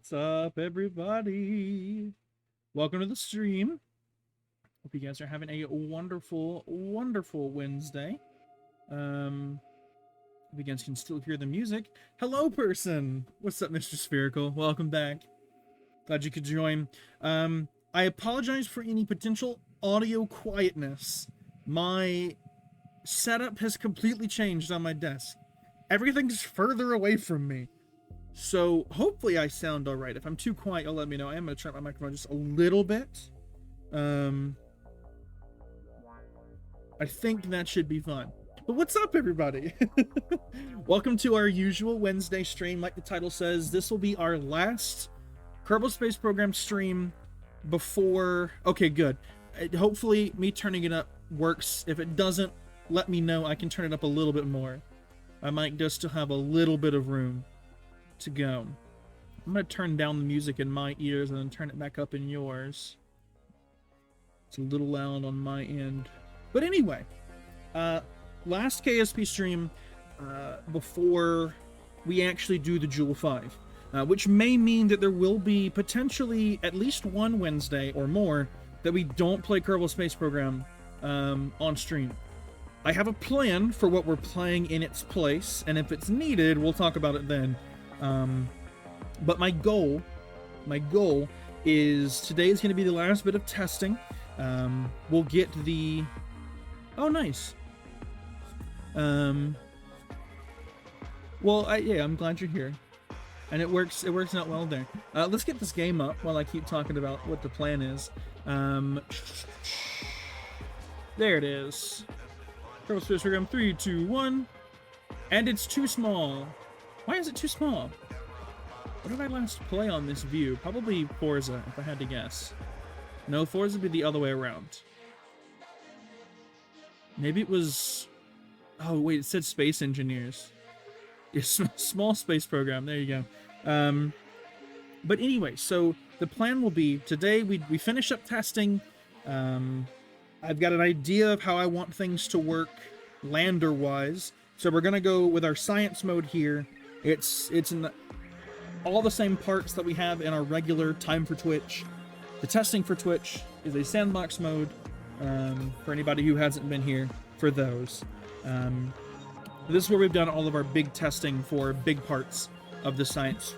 What's up, everybody? Welcome to the stream. Hope you guys are having a wonderful, wonderful Wednesday. If you guys can still hear the music. Hello, person. What's up, Mr. Spherical? Welcome back. Glad you could join. I apologize for any potential audio quietness. My setup has completely changed on my desk. Everything's further away from me. So hopefully I sound all right. If I'm too quiet, you'll let me know. I am going to turn up my microphone just a little bit. I think that should be fun. But what's up, everybody? Welcome to our usual Wednesday stream. Like the title says, this will be our last Kerbal Space Program stream before... Okay, good. Hopefully me turning it up works. If it doesn't, let me know. I can turn it up a little bit more. My mic does still have a little bit of room to go. I'm going to turn down the music in my ears and then turn it back up in yours. It's a little loud on my end. But anyway, last KSP stream before we actually do the Jool 5, which may mean that there will be potentially at least one Wednesday or more that we don't play Kerbal Space Program on stream. I have a plan for what we're playing in its place, and if it's needed, we'll talk about it then. But my goal is today is going to be the last bit of testing. We'll get the... Oh, nice. Well, yeah, I'm glad you're here. And it works out well there. Let's get this game up while I keep talking about what the plan is. There it is. Kerbal Space Program 3, 2, 1. And it's too small. Why is it too small? What did I last play on this view? Probably Forza, if I had to guess. No, Forza would be the other way around. Maybe it was... Oh, wait, it said Space Engineers. It's small space program, there you go. But anyway, so the plan will be, today we finish up testing. I've got an idea of how I want things to work lander-wise. So we're going to go with our science mode here. It's in all the same parts that we have in our regular time for Twitch. The testing for Twitch is a sandbox mode, for anybody who hasn't been here for those. This is where we've done all of our big testing for big parts of the science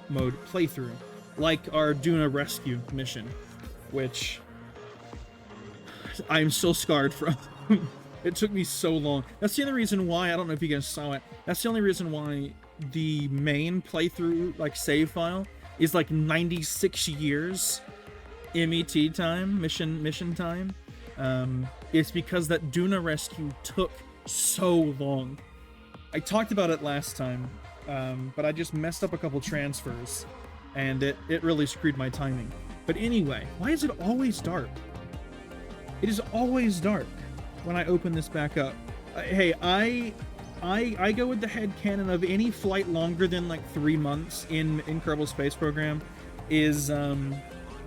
mode playthrough, like our Duna rescue mission, which I'm still scarred from. It took me so long. That's the only reason why, I don't know if you guys saw it, that's the only reason why the main playthrough, like, save file is like 96 years MET time, mission time. It's because that Duna rescue took so long. I talked about it last time, but I just messed up a couple transfers, and it really screwed my timing. But anyway, why is it always dark? It is always dark when I open this back up. Hey, I go with the headcanon of any flight longer than like 3 months in Kerbal Space Program is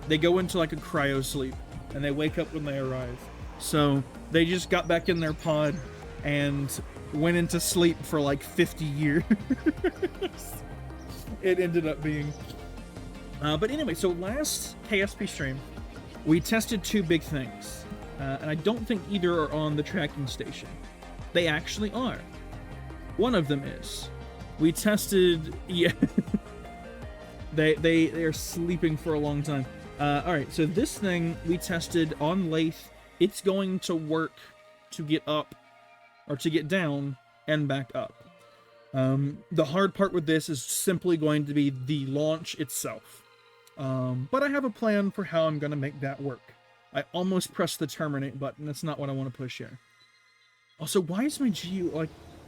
they go into like a cryo sleep and they wake up when they arrive. So they just got back in their pod and went into sleep for like 50 years. It ended up being. But anyway, so last KSP stream, we tested two big things. And I don't think either are on the tracking station. They actually are. One of them is. We tested... Yeah. they are sleeping for a long time. Alright, so this thing we tested on Lathe. It's going to work to get up, or to get down, and back up. The hard part with this is simply going to be the launch itself. But I have a plan for how I'm going to make that work. I almost pressed the terminate button. That's not what I want to push here. Also, why is my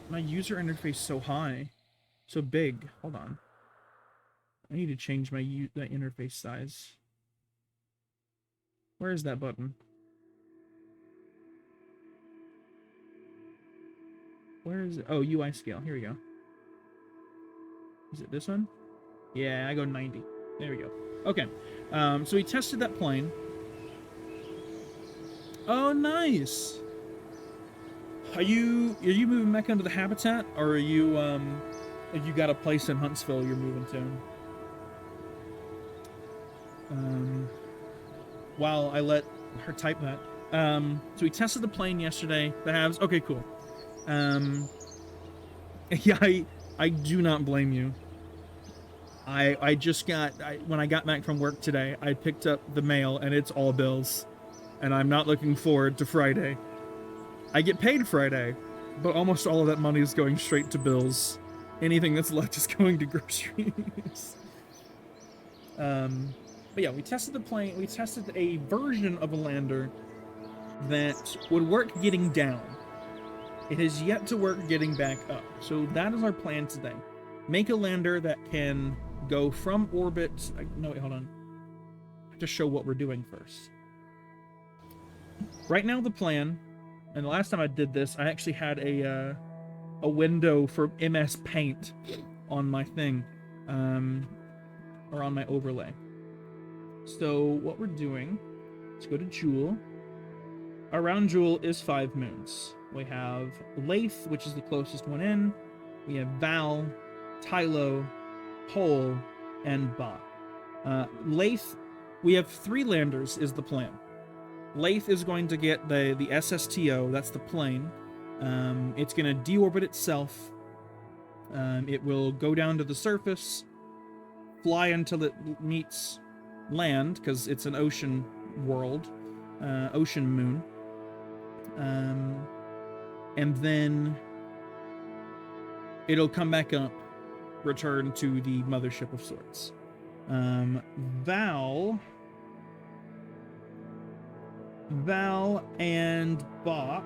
my user interface so high? So big. Hold on. I need to change my that interface size. Where is that button? Where is it? Oh, UI scale. Here we go. Is it this one? Yeah, I go 90. There we go. Okay. So we tested that plane. Oh, nice. Are you moving back into the habitat, or are you got a place in Huntsville you're moving to? while I let her type that. So we tested the plane yesterday. The halves. Okay, cool. Yeah, I do not blame you. I just got, when I got back from work today, I picked up the mail and it's all bills. And I'm not looking forward to Friday. I get paid Friday, but almost all of that money is going straight to bills. Anything that's left is going to groceries. But yeah, we tested the plane. We tested a version of a lander that would work getting down. It has yet to work getting back up. So that is our plan today. Make a lander that can go from orbit. No, wait, hold on. I have to show what we're doing first. Right now, the plan, and the last time I did this, I actually had a window for MS Paint on my thing, or on my overlay. So what we're doing, let's go to Jool. Around Jool is 5 moons. We have Lathe, which is the closest one in. We have Val, Tylo, Pole, and Ba. Lathe, we have 3 landers is the plan. Lathe is going to get the SSTO, that's the plane. It's going to deorbit itself. It will go down to the surface, fly until it meets land, because it's an ocean world, ocean moon. And then it'll come back up, return to the mothership of sorts. Val and Bach.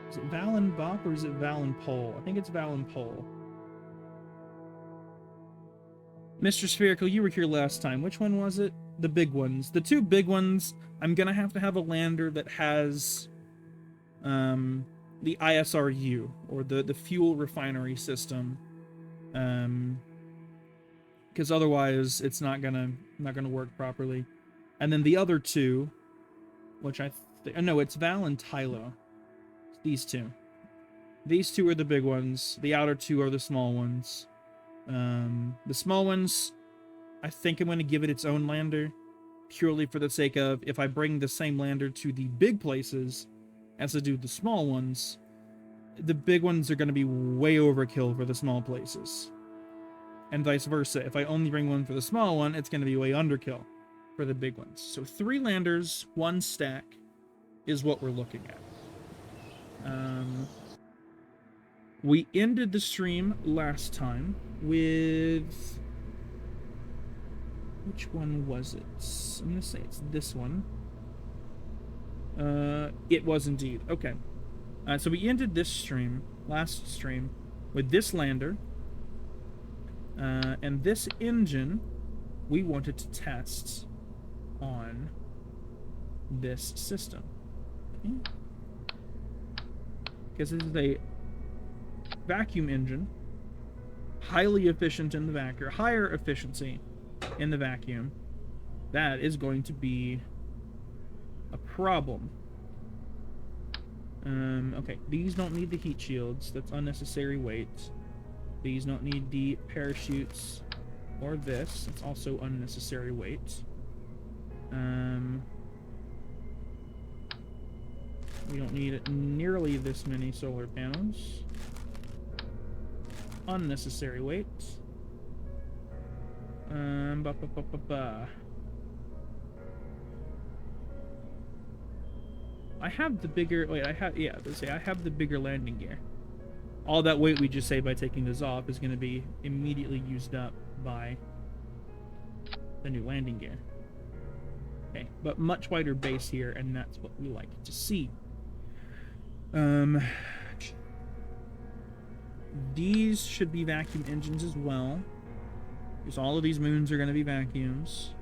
Is it Val and Bach or is it Val and Pole? I think it's Val and Pole. Mr. Spherical, you were here last time. Which one was it? The big ones. The 2 big ones, I'm gonna have to have a lander that has the ISRU, or the fuel refinery system. Because otherwise it's not gonna work properly. And then the other 2, which no, it's Val and Tylo. These 2. These 2 are the big ones. The outer 2 are the small ones. The small ones, I think I'm going to give it its own lander, purely for the sake of, if I bring the same lander to the big places as I do the small ones, the big ones are going to be way overkill for the small places. And vice versa. If I only bring one for the small one, it's going to be way underkill for the big ones. So 3 landers, 1 stack is what we're looking at. We ended the stream last time with... Which one was it? I'm going to say it's this one. It was indeed. Okay. So we ended this stream, last stream, with this lander. And this engine, we wanted to test on this system. Okay. Because this is a vacuum engine, highly efficient in the vacuum, higher efficiency in the vacuum. That is going to be a problem. Okay, these don't need the heat shields. That's unnecessary weight. These don't need the parachutes or this. It's also unnecessary weight. We don't need nearly this many solar panels. Unnecessary weight. I have the bigger... Wait, I have the bigger landing gear. All that weight we just saved by taking this off is going to be immediately used up by the new landing gear. Okay, but much wider base here, and that's what we like to see. These should be vacuum engines as well, because all of these moons are going to be vacuums.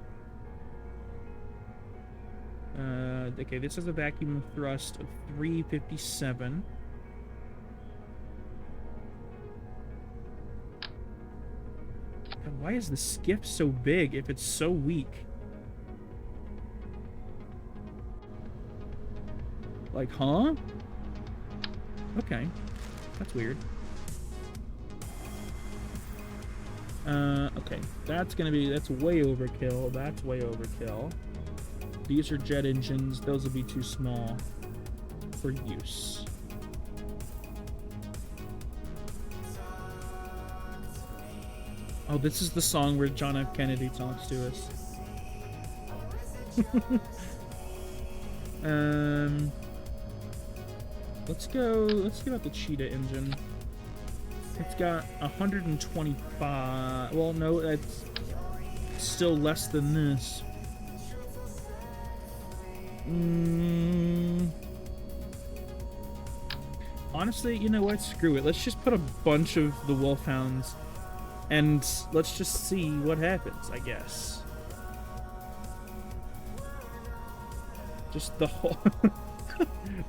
Okay, this has a vacuum thrust of 357. God, why is the skiff so big if it's so weak? Like, huh? Okay. That's weird. Okay, that's way overkill. That's way overkill. These are jet engines. Those will be too small for use. Oh, this is the song where John F. Kennedy talks to us. Let's go with the Cheetah engine. It's got 125. Well, no, that's still less than this. Honestly, you know what? Screw it. Let's just put a bunch of the Wolfhounds and let's just see what happens, I guess. Just the whole...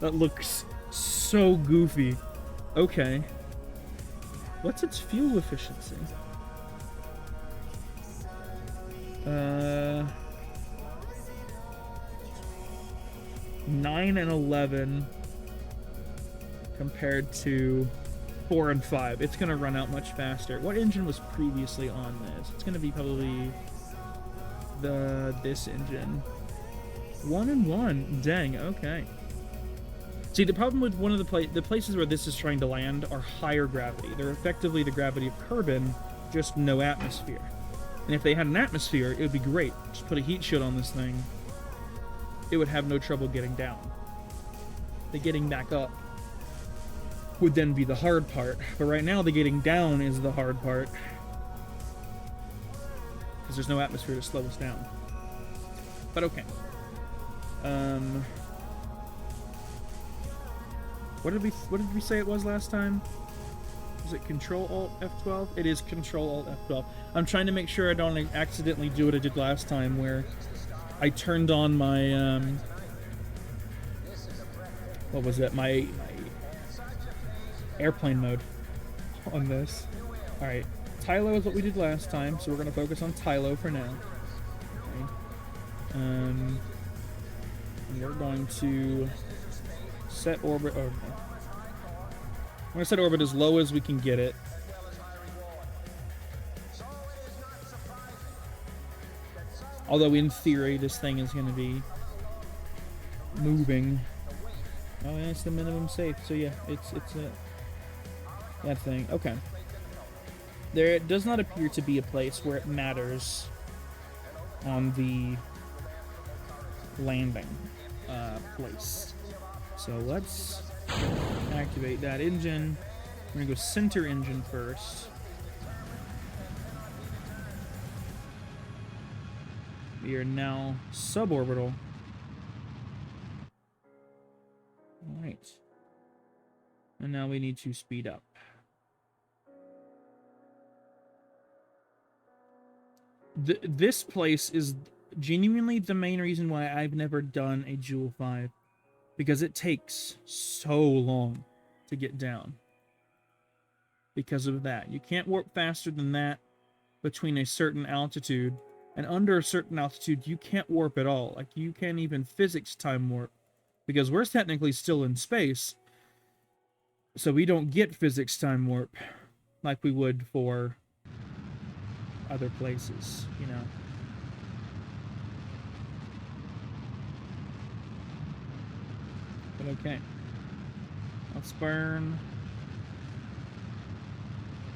That looks so goofy. Okay. What's its fuel efficiency? 9 and 11 compared to 4 and 5. It's gonna run out much faster. What engine was previously on this? It's gonna be probably this engine. 1 and 1. Dang. Okay. See, the problem with one of the places where this is trying to land are higher gravity. They're effectively the gravity of Kerbin, just no atmosphere. And if they had an atmosphere, it would be great. Just put a heat shield on this thing. It would have no trouble getting down. The getting back up would then be the hard part. But right now, the getting down is the hard part. Because there's no atmosphere to slow us down. But okay. What did we say it was last time? Was it Control-Alt-F12? It is Control-Alt-F12. I'm trying to make sure I don't accidentally do what I did last time, where I turned on my, what was it? My airplane mode on this. Alright, Tylo is what we did last time, so we're going to focus on Tylo for now. Okay. And we're going to set orbit. I'm going to set orbit as low as we can get it. Although in theory this thing is going to be moving. Oh, and it's the minimum safe. So yeah, it's that thing. Okay. There does not appear to be a place where it matters on the landing place. So let's activate that engine. We're gonna go center engine first. We are now suborbital. Alright. And now we need to speed up. This place is genuinely the main reason why I've never done a Jool 5. Because it takes so long to get down. Because of that. You can't warp faster than that between a certain altitude. And under a certain altitude, you can't warp at all. Like, you can't even physics time warp. Because we're technically still in space. So we don't get physics time warp like we would for other places, you know. But okay. Let's burn.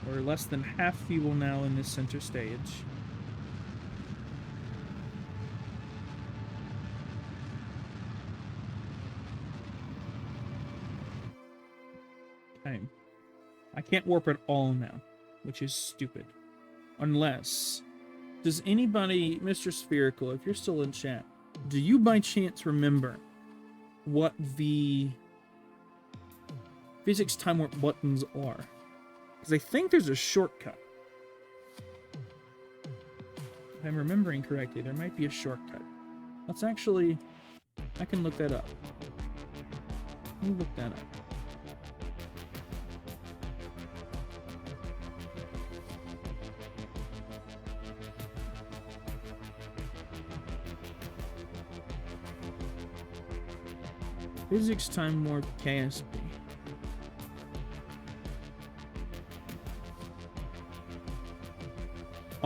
We're less than half fuel now in this center stage. Okay. I can't warp at all now, which is stupid. Unless... Does anybody, Mr. Spherical, if you're still in chat, do you by chance remember what the physics time warp buttons are? Because I think there's a shortcut. If I'm remembering correctly, there might be a shortcut. Let's actually... I can look that up. Let me look that up. Physics time warp KSP.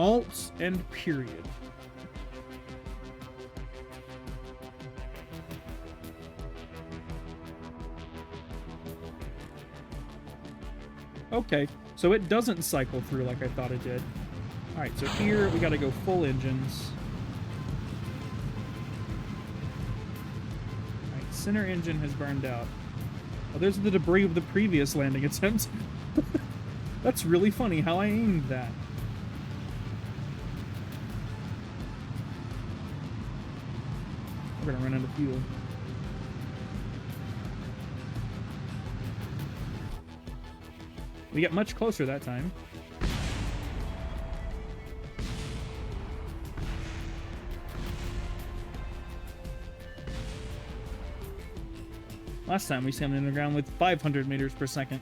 Alt and period. Okay, so it doesn't cycle through like I thought it did. Alright, so here we gotta go full engines. Alright, center engine has burned out. Oh, there's the debris of the previous landing attempt. That's really funny how I aimed that. We're gonna run out of fuel. We get much closer that time. Last time we sailed in the ground with 500 meters per second.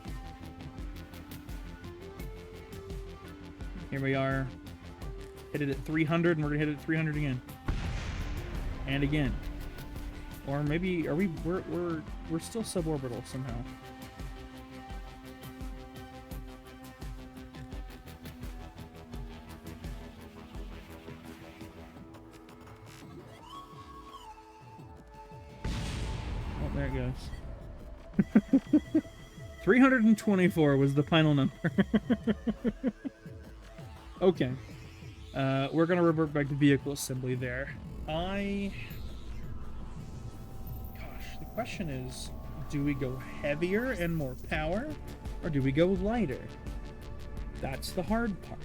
Here we are. Hit it at 300 and we're gonna hit it at 300 again. And again. Or maybe are we're still suborbital somehow. Oh, there it goes. 324 was the final number. Okay. We're gonna revert back to vehicle assembly there. Gosh, the question is, do we go heavier and more power, or do we go lighter? That's the hard part.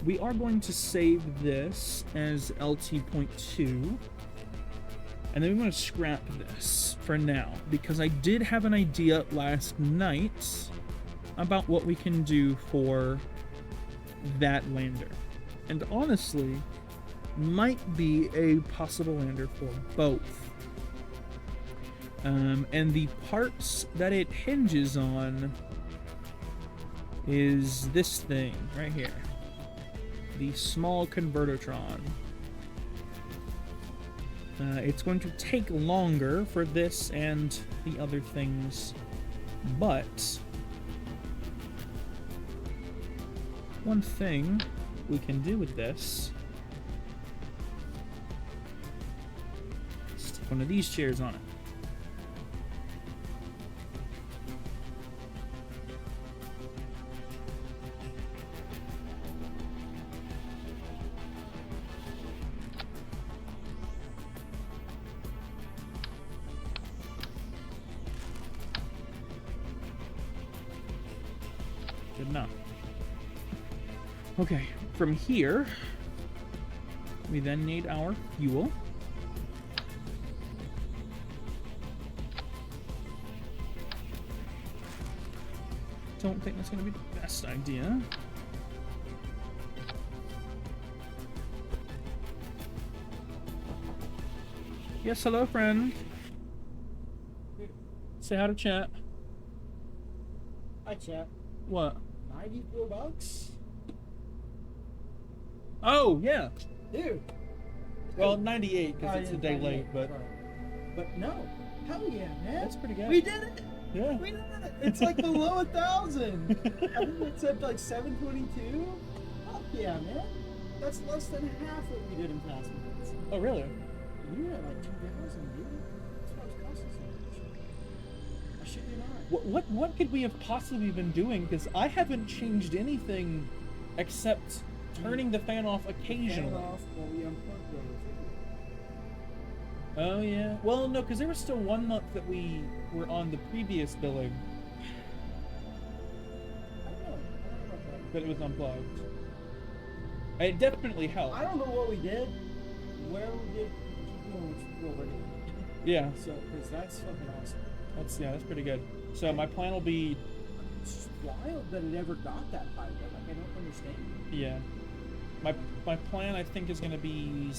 We are going to save this as LT.2, and then we want to scrap this for now, because I did have an idea last night about what we can do for that lander. And honestly, might be a possible lander for both. And the parts that it hinges on is this thing right here. The small convertotron. It's going to take longer for this and the other things, but one thing we can do with this, stick one of these chairs on it. Good enough. Okay, from here, we then need our fuel. Don't think that's going to be the best idea. Yes, hello, friend. Say hi to chat. Hi, chat. What? $94? Oh, yeah. Dude. Well, 98 because it's a day late, but Sorry. But no. Hell yeah, man. that's pretty good. We did it. Yeah. We did it. It's like below 1,000. I think it's at like 722. Fuck yeah, man. That's less than half what we did in past months. Oh, really? You were at like 2,000, dude. That's what it was costing so much. I shit you not. What could we have possibly been doing? Because I haven't changed anything except turning the fan off occasionally. Fan off, well, we unplugged the Oh yeah. Well, no, because there was still 1 month that we were on the previous billing, I don't know about that. but it was unplugged. It definitely helped. I don't know what we did, where we did, keep going with real regular. Yeah. So, because that's fucking awesome. That's pretty good. So my plan will be, It's just wild that it ever got that high, though. Like, I don't understand. yeah. My plan I think is gonna be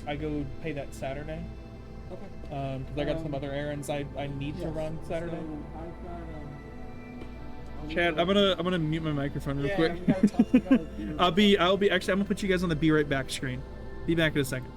I go pay that Saturday. Okay. Because I got some other errands I need to run Saturday. So I've got, Chad, I'm gonna mute my microphone real quick. we gotta talk about it. I'll be actually I'm gonna put you guys on the be right back screen. Be back in a second.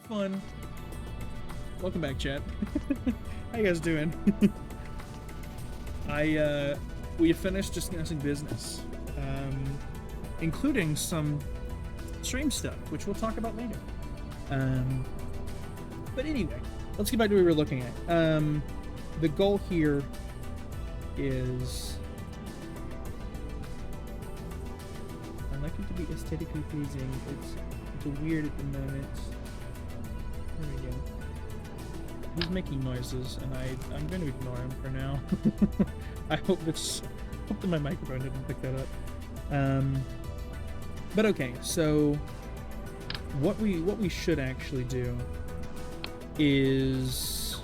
fun. Welcome back, chat. How you guys doing? We have finished discussing business, including some stream stuff, which we'll talk about later. But anyway, let's get back to what we were looking at. The goal here is... I like it to be aesthetically pleasing. It's weird at the moment. There we go. He's making noises, and I'm going to ignore him for now. I hope that my microphone didn't pick that up. But okay, so what we should actually do is,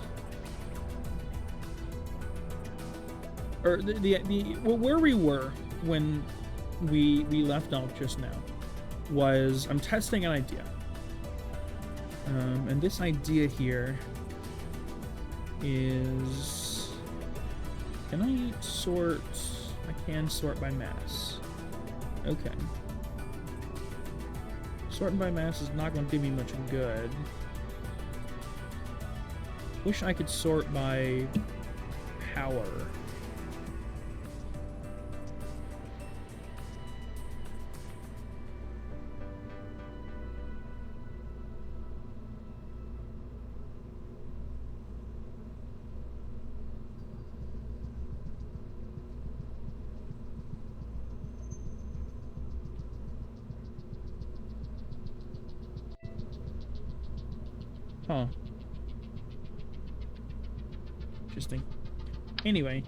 or where we were when we left off just now was I'm testing an idea, and this idea here is, can I sort? I can sort by mass. Okay. Sorting by mass is not going to do me much good. Wish I could sort by power. Huh. Interesting. Anyway,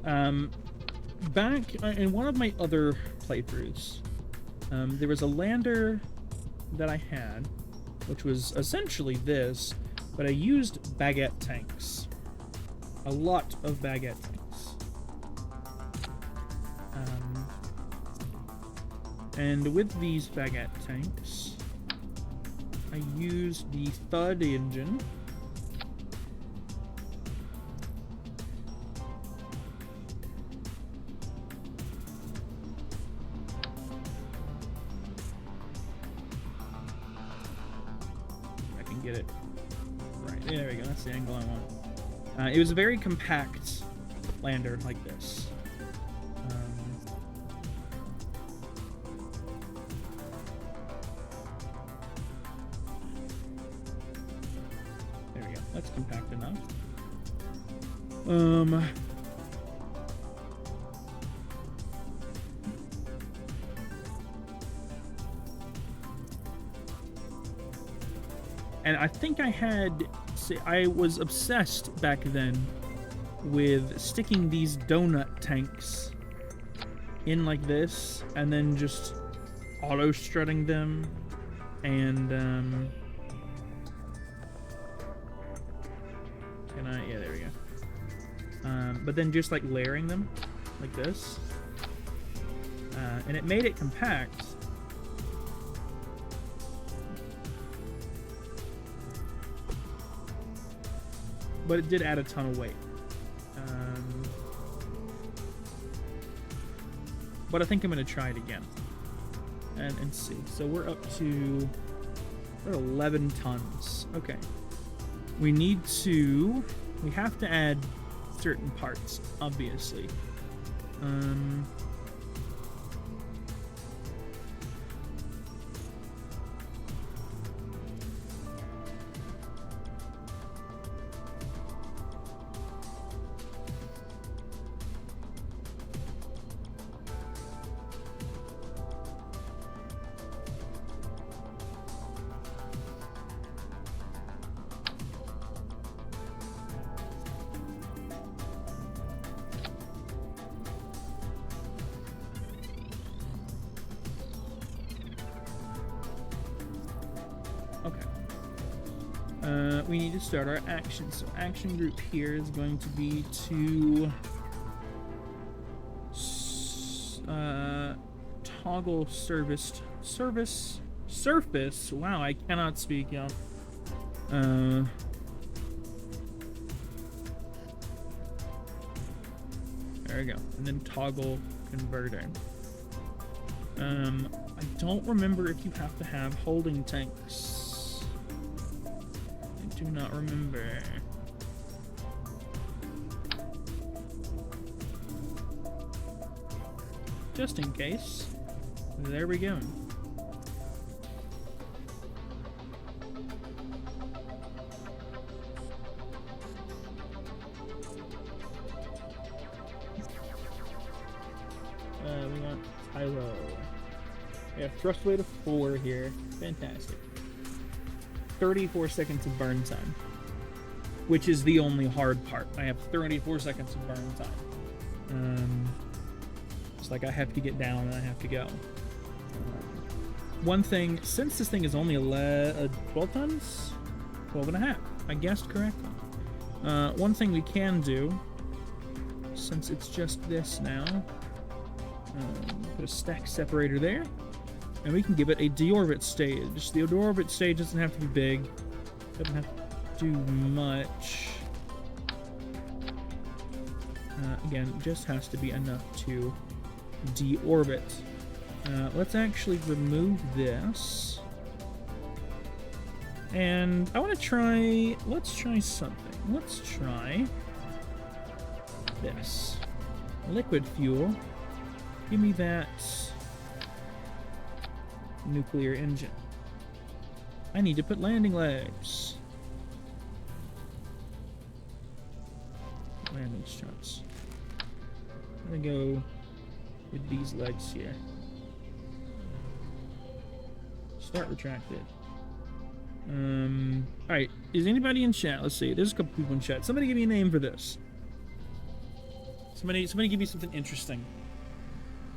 back in one of my other playthroughs, there was a lander that I had, which was essentially this, but I used baguette tanks. A lot of baguette tanks. And with these baguette tanks, I used the Thud engine. I can get it. Right, there we go. That's the angle I want. It was a very compact lander like this. That's compact enough. And I think I was obsessed back then with sticking these donut tanks in like this, and then just auto-strutting them, and, yeah, there we go. But then just like layering them like this, and it made it compact. But it did add a ton of weight. But I think I'm going to try it again and see. So we're up to 11 tons. Okay. We have to add certain parts, obviously. We need to start our action. So action group here is going to be to toggle surface. Wow, I cannot speak, y'all. There we go. And then toggle converter. I don't remember if you have to have holding tanks. do not remember. Just in case. There we go. We want Tylo. Yeah, thrust rate of 4 here. Fantastic. 34 seconds of burn time. Which is the only hard part. I have 34 seconds of burn time. It's like I have to get down and I have to go. One thing, since this thing is only 12 tons? 12 and a half. I guessed correctly. One thing we can do, since it's just this now, put a stack separator there, and we can give it a deorbit stage. The deorbit stage doesn't have to be big, doesn't have to do much. Again, just has to be enough to deorbit. Let's actually remove this. And I want to try... Let's try something. Let's try this. Liquid fuel. Give me that nuclear engine. I need to put landing legs. Landing struts. I'm gonna go with these legs here. Start retracted. Alright, is anybody in chat? Let's see, there's a couple people in chat. Somebody give me a name for this. Somebody give me something interesting.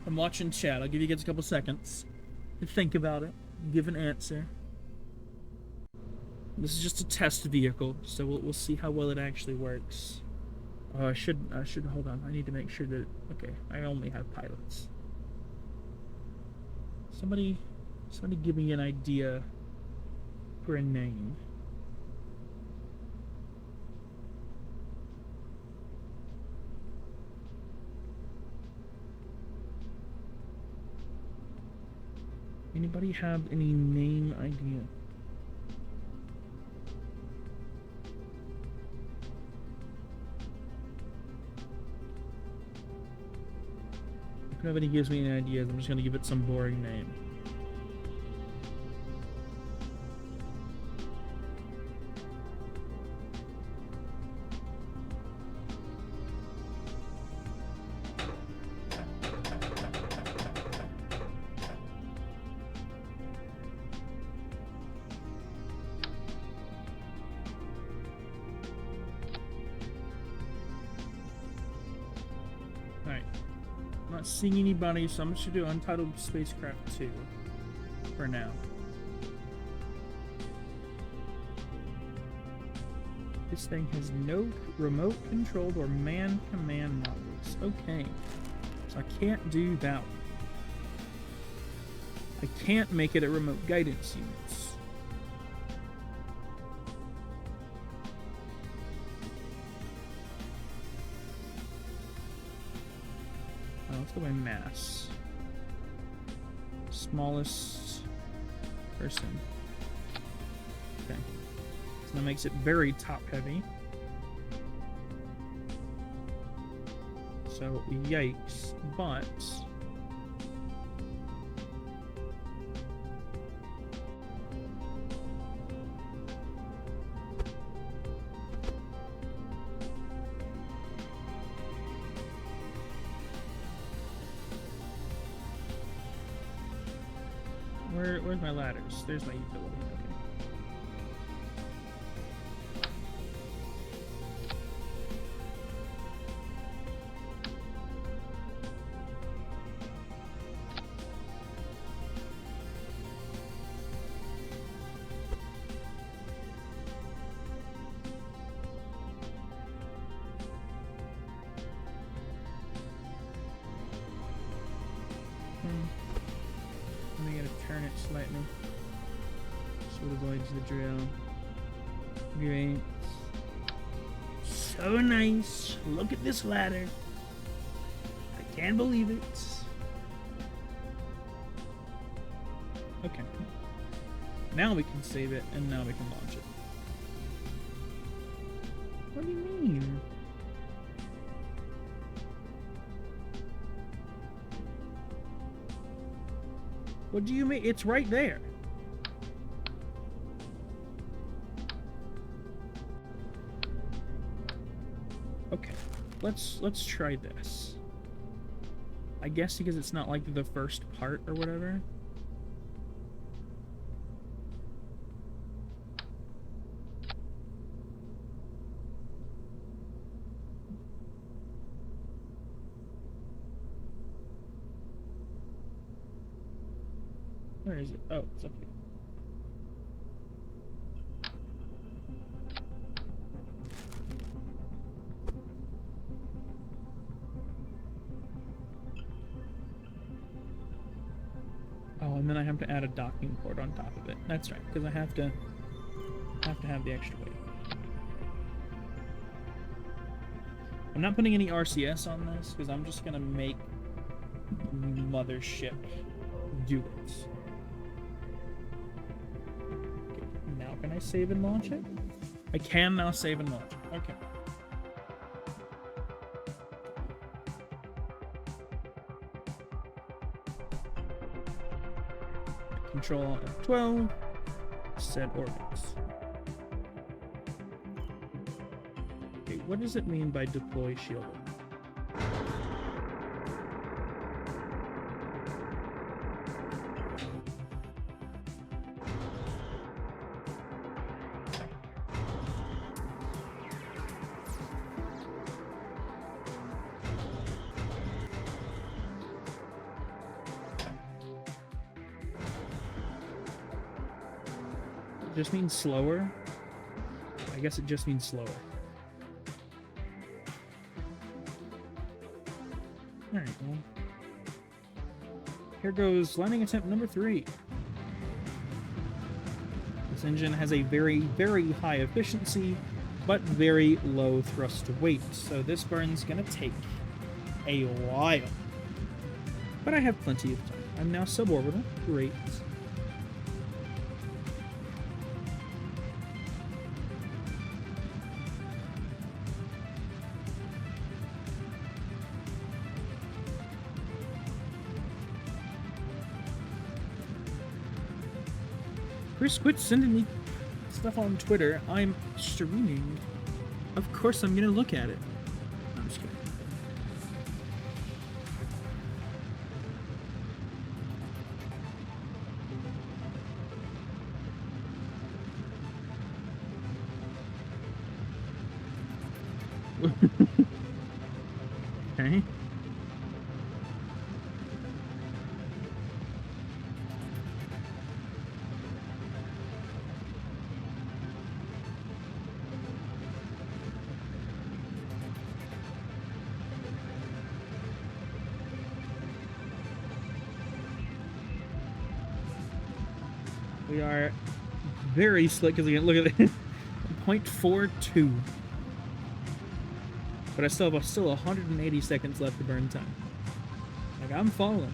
I'm watching chat. I'll give you guys a couple seconds to think about it. Give an answer. This is just a test vehicle, so we'll see how well it actually works. Oh, I should hold on. I need to make sure that... Okay, I only have pilots. Somebody give me an idea for a name. Anybody have any name idea? If nobody gives me any ideas, I'm just gonna give it some boring name. Seeing anybody, so I'm just gonna do Untitled Spacecraft 2 for now. This thing has no remote controlled or man command modules. Okay, so I can't do that one. I can't make it a remote guidance unit. Let's go by mass. Smallest person. Okay. So that makes it very top heavy. So, yikes. But... Where's my ladders? There's my utility. I'm gonna turn it slightly so it avoids the drill. Great. So nice. Look at this ladder. I can't believe it. Okay. Now we can save it and now we can launch it. What do you mean? What do you mean? It's right there. Okay, let's try this. I guess because it's not like the first part or whatever. Where is it? Oh, it's up here. Oh, and then I have to add a docking port on top of it. That's right, because I have to have the extra weight. I'm not putting any RCS on this because I'm just gonna make mothership do it. Okay, now can I save and launch it? I can now save and launch it. Okay. Control F12, set orbits. Okay, what does it mean by deploy shield? Just means slower? I guess it just means slower. Alright, well. Here goes landing attempt number 3. This engine has a very, very high efficiency, but very low thrust to weight, so this burn's gonna take a while. But I have plenty of time. I'm now suborbital. Great. Chris, quit sending me stuff on Twitter. I'm streaming. Of course I'm gonna look at it. No, I'm just kidding. Okay. We are very slick because again, look at it, 0.42. But I still have 180 seconds left to burn time. Like, I'm falling,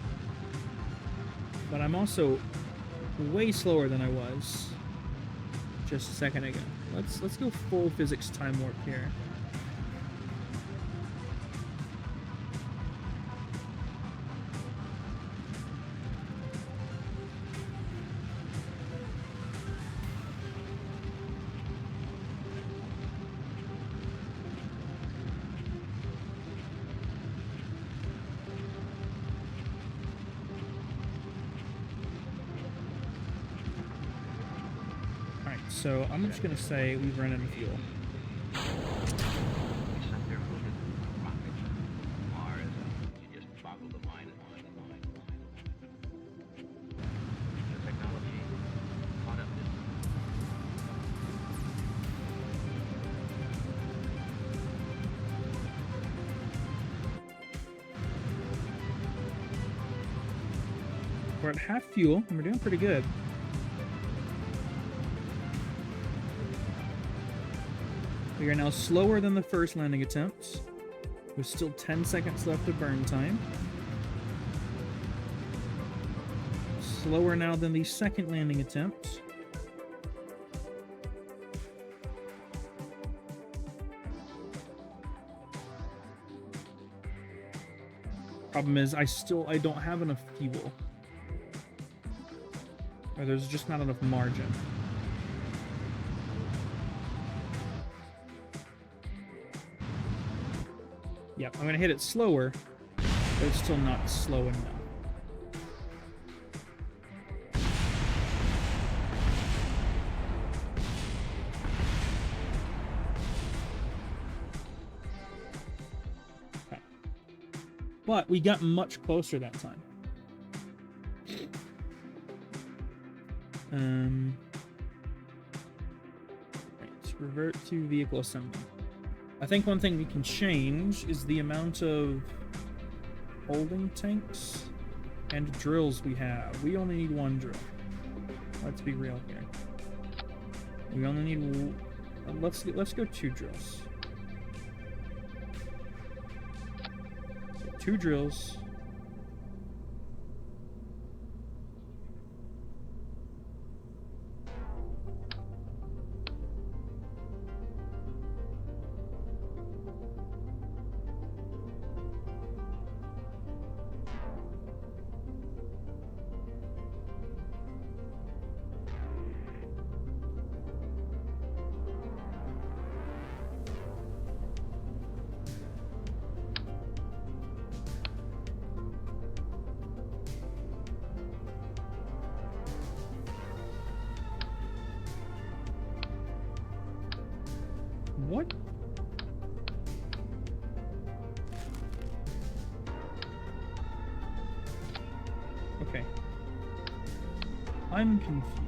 but I'm also way slower than I was just a second ago. Let's go full physics time warp here. So I'm just gonna say we've run out of fuel. We're at half fuel and we're doing pretty good. We are now slower than the first landing attempt, with still 10 seconds left of burn time. Slower now than the second landing attempt. Problem is, I don't have enough fuel. Or there's just not enough margin. Yep, I'm gonna hit it slower, but it's still not slow enough. Okay. But we got much closer that time. Right, revert to vehicle assembly. I think one thing we can change is the amount of holding tanks and drills we have. We only need one drill. Let's be real here. We only need... let's go 2 drills. So 2 drills. What? Okay. I'm confused.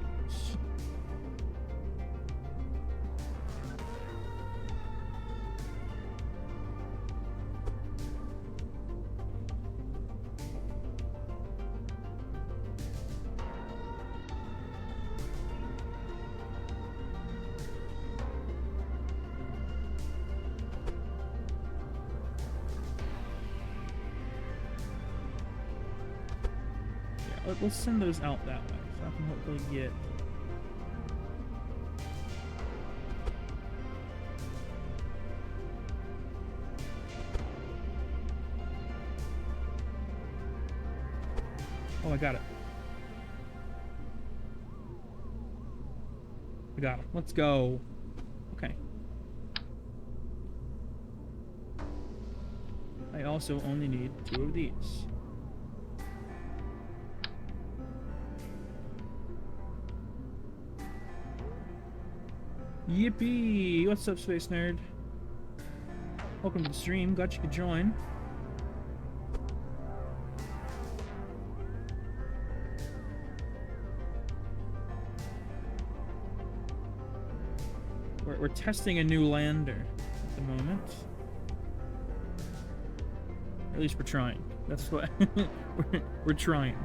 Let's send those out that way, so I can hopefully get... Oh, I got it. I got it. Let's go. Okay. I also only need 2 of these. Yippee! What's up, Space Nerd? Welcome to the stream. Glad you could join. We're testing a new lander at the moment. Or at least we're trying. That's what we're trying.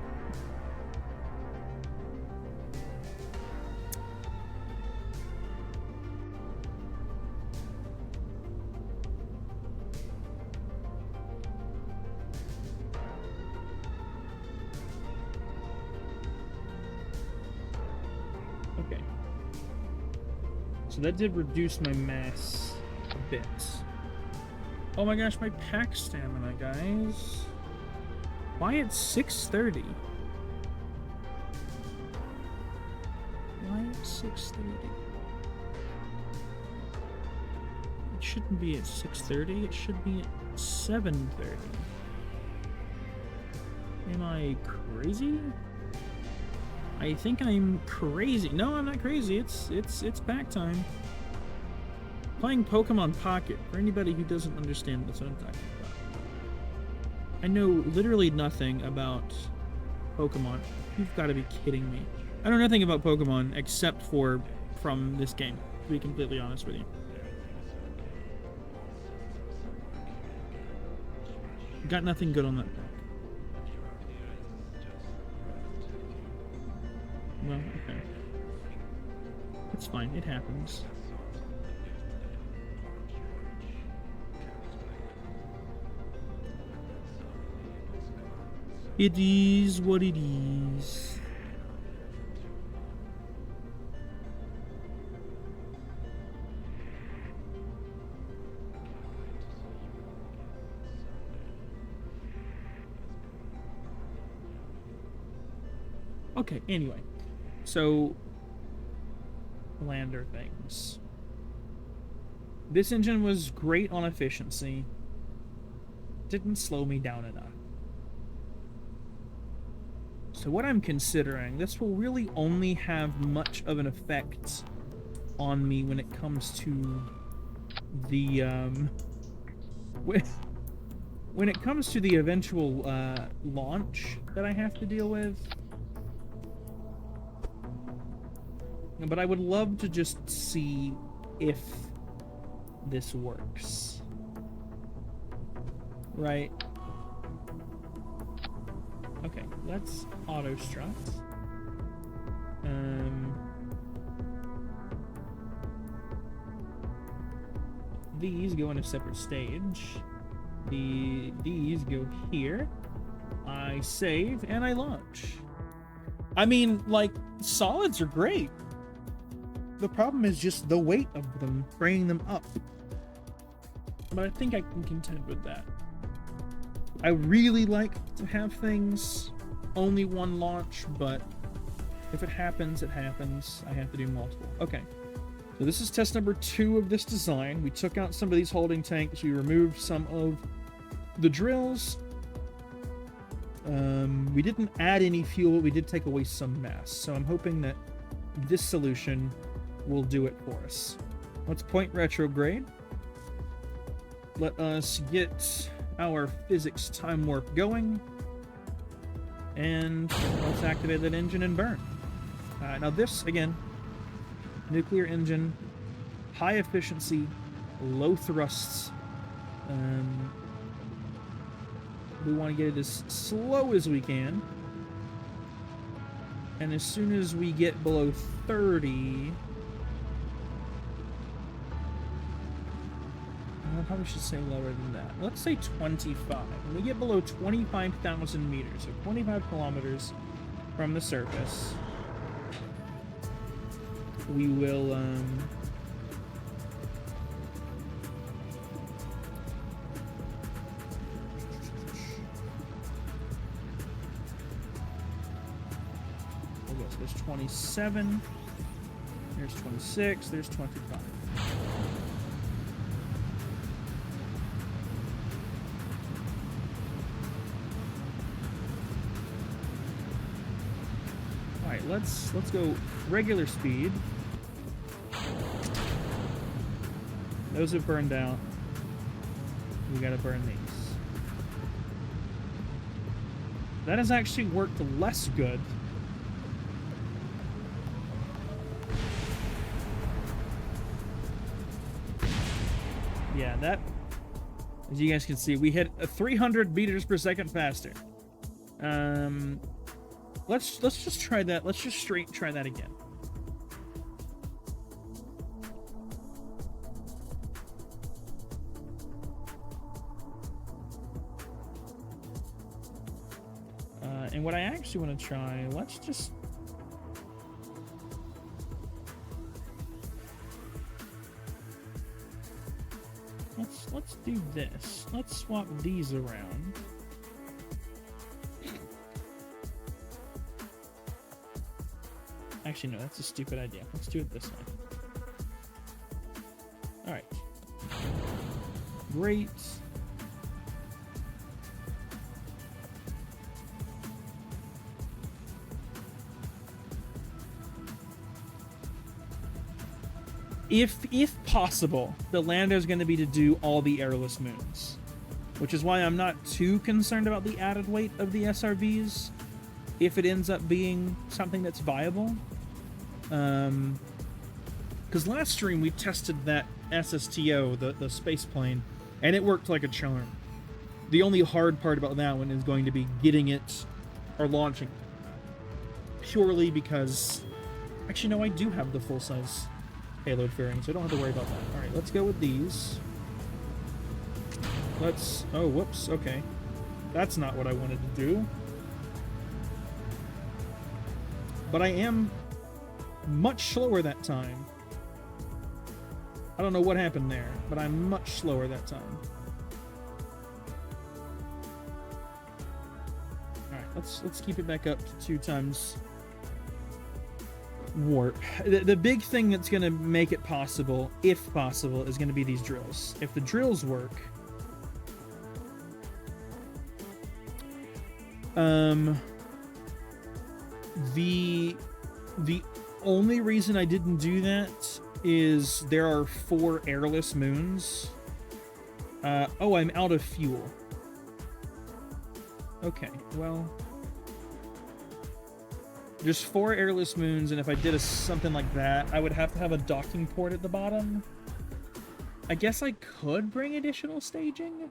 So that did reduce my mass a bit. Oh my gosh, my pack stamina, guys. Why at 630? Why at 630? It shouldn't be at 630, it should be at 730. Am I crazy? I think I'm crazy. No, I'm not crazy. It's pack time. Playing Pokemon Pocket. For anybody who doesn't understand, that's what I'm talking about. I know literally nothing about Pokemon. You've got to be kidding me. I know nothing about Pokemon except for from this game, to be completely honest with you. Got nothing good on that pack. Well, okay. It's fine, it happens. It is what it is. Okay, anyway. So, lander things. This engine was great on efficiency. Didn't slow me down enough. So what I'm considering, this will really only have much of an effect on me when it comes to the, when it comes to the eventual, launch that I have to deal with. But I would love to just see if this works. Right? Okay, let's auto strut. These go in a separate stage. These go here. I save and I launch. I mean, like, solids are great. The problem is just the weight of them, bringing them up. But I think I can contend with that. I really like to have things only one launch, but if it happens, it happens. I have to do multiple. Okay. So this is test number 2 of this design. We took out some of these holding tanks. We removed some of the drills. We didn't add any fuel. We did take away some mass. So I'm hoping that this solution will do it for us. Let's point retrograde. Let us get our physics time warp going. And let's activate that engine and burn. Now this, again, nuclear engine, high efficiency, low thrusts. We want to get it as slow as we can. And as soon as we get below 30... I probably should say lower than that. Let's say 25. When we get below 25,000 meters, so 25 kilometers from the surface, we will, I guess there's 27, there's 26, there's 25. Alright, let's go regular speed. Those have burned out. We gotta burn these. That has actually worked less good. Yeah, that, as you guys can see, we hit 300 meters per second faster. Let's just try that. Let's just try that again. And what I actually want to try, let's do this. Let's swap these around. Actually, no, that's a stupid idea. Let's do it this way. Alright. Great. If possible, the lander is going to be to do all the airless moons. Which is why I'm not too concerned about the added weight of the SRBs, if it ends up being something that's viable. Because last stream we tested that SSTO, the space plane, and it worked like a charm. The only hard part about that one is going to be getting it, or launching it. Purely because, actually no, I do have the full-size payload fairing, so I don't have to worry about that. Alright, let's go with these. Let's, oh, whoops, okay. That's not what I wanted to do. But I am much slower that time. I don't know what happened there, but I'm much slower that time. Alright, let's keep it back up to 2 times warp. The big thing that's going to make it possible, if possible, is going to be these drills. If the drills work, the only reason I didn't do that is there are 4 airless moons. Oh, I'm out of fuel. Okay, well, there's 4 airless moons, and if I did something like that, I would have to have a docking port at the bottom. I guess I could bring additional staging.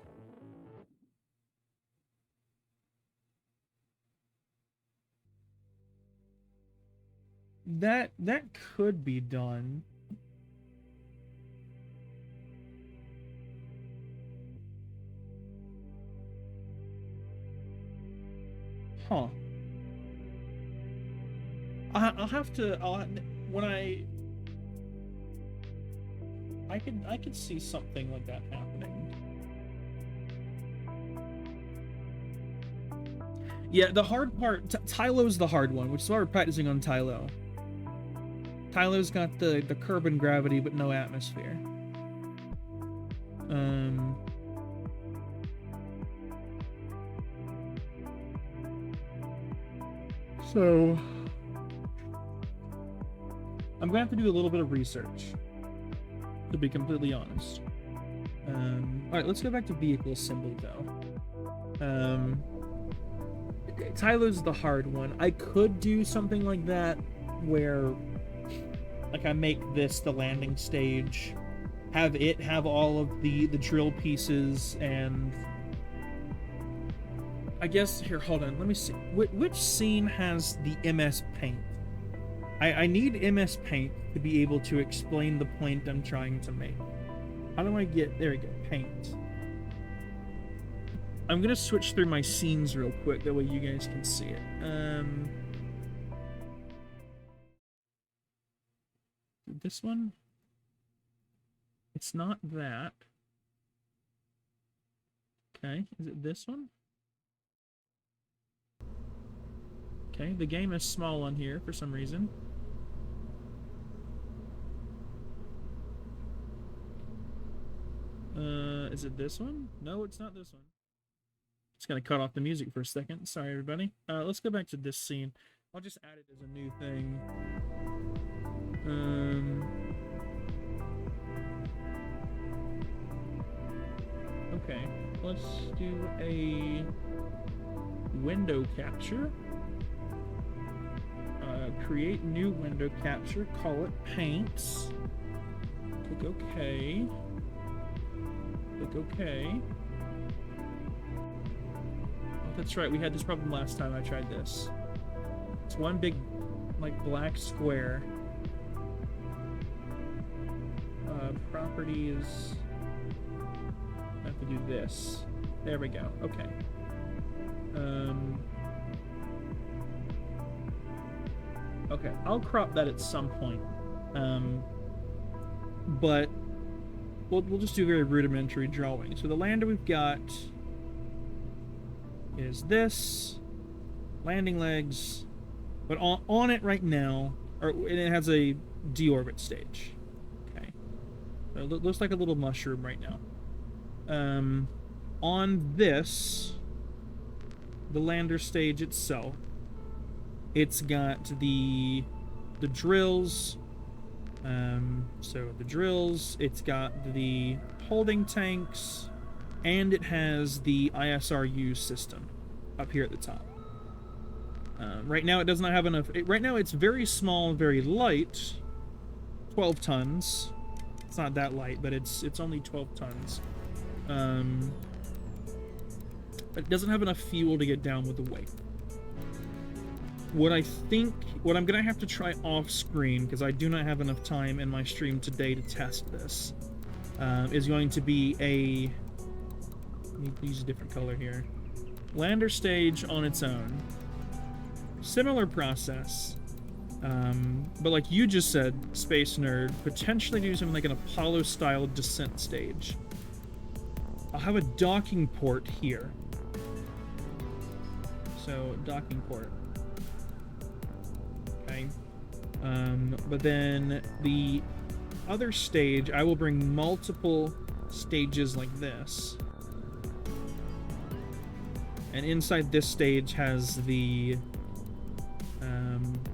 That could be done. Huh. I'll have to. When I could see something like that happening. Yeah, the hard part. Tylo's the hard one, which is why we're practicing on Tylo. Tylo's got the curb and gravity, but no atmosphere. So I'm gonna have to do a little bit of research, to be completely honest. Alright, let's go back to vehicle assembly though. Tyler's the hard one. I could do something like that where, like, I make this the landing stage, have it have all of the drill pieces, and I guess, here, hold on, let me see. Which scene has the MS Paint? I need MS Paint to be able to explain the point I'm trying to make. How do I get, there we go, Paint. I'm gonna switch through my scenes real quick, that way you guys can see it. This one? It's not that. Okay, is it this one? Okay, the game is small on here for some reason. Is it this one? No, it's not this one. Just gonna cut off the music for a second. Sorry, everybody. Let's go back to this scene. I'll just add it as a new thing. Okay, let's do a window capture. Create new window capture, call it paints. Click OK. Click OK. Oh, that's right, we had this problem last time I tried this. It's one big, like, black square. Properties. I have to do this. There we go. Okay. Okay, I'll crop that at some point. But we'll just do very rudimentary drawing. So the lander we've got is this. Landing legs. But on it right now, and it has a deorbit stage. Okay. So it looks like a little mushroom right now. On this, the lander stage itself, it's got the drills. So the drills, it's got the holding tanks, and it has the ISRU system up here at the top. Right now it does not have enough. Right now it's very small, very light, 12 tons. It's not that light, but it's only 12 tons. It doesn't have enough fuel to get down with the weight. What I'm gonna have to try off screen, because I do not have enough time in my stream today to test this, is going to be let me use a different color here. Lander stage on its own. Similar process. But like you just said, Space Nerd, potentially do something like an Apollo-style descent stage. I'll have a docking port here. So, docking port. Okay. But then the other stage, I will bring multiple stages like this. And inside this stage has the...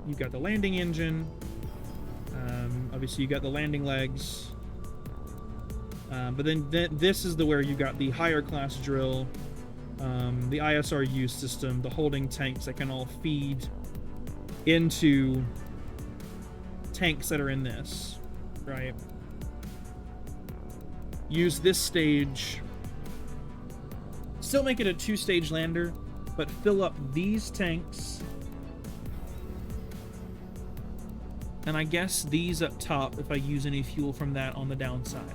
you've got the landing engine. Obviously, you got the landing legs. But then this is where you got the higher class drill, the ISRU system, the holding tanks that can all feed into tanks that are in this, right? Use this stage, still make it a 2-stage lander, but fill up these tanks, and I guess these up top if I use any fuel from that on the downside.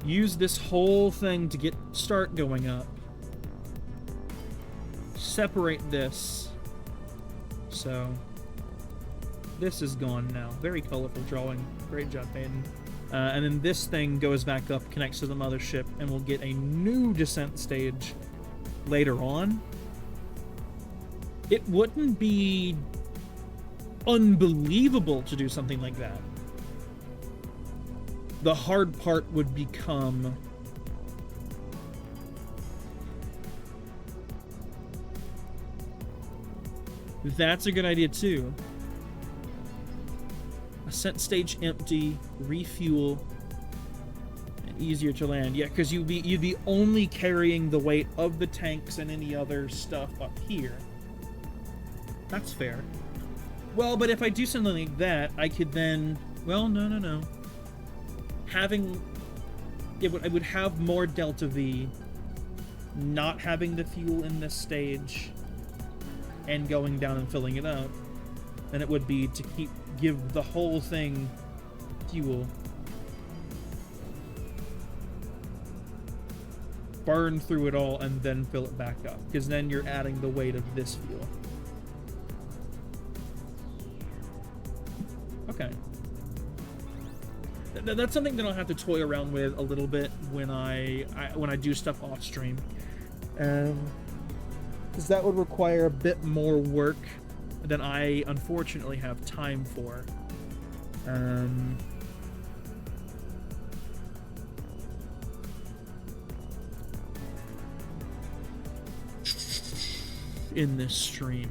Use this whole thing to start going up. Separate this. So this is gone now. Very colorful drawing. Great job, Hayden. And then this thing goes back up, connects to the mothership, and we'll get a new descent stage later on. It wouldn't be unbelievable to do something like that. The hard part would become that's a good idea too. Ascent stage empty, refuel, and easier to land. Yeah, because you'd be only carrying the weight of the tanks and any other stuff up here. That's fair. Well, but if I do something like that, I could then... Well, no. I would have more Delta V not having the fuel in this stage and going down and filling it up than it would be to give the whole thing fuel. Burn through it all and then fill it back up, because then you're adding the weight of this fuel. Okay. That's something that I'll have to toy around with a little bit when I do stuff off stream, because that would require a bit more work than I unfortunately have time for. In this stream,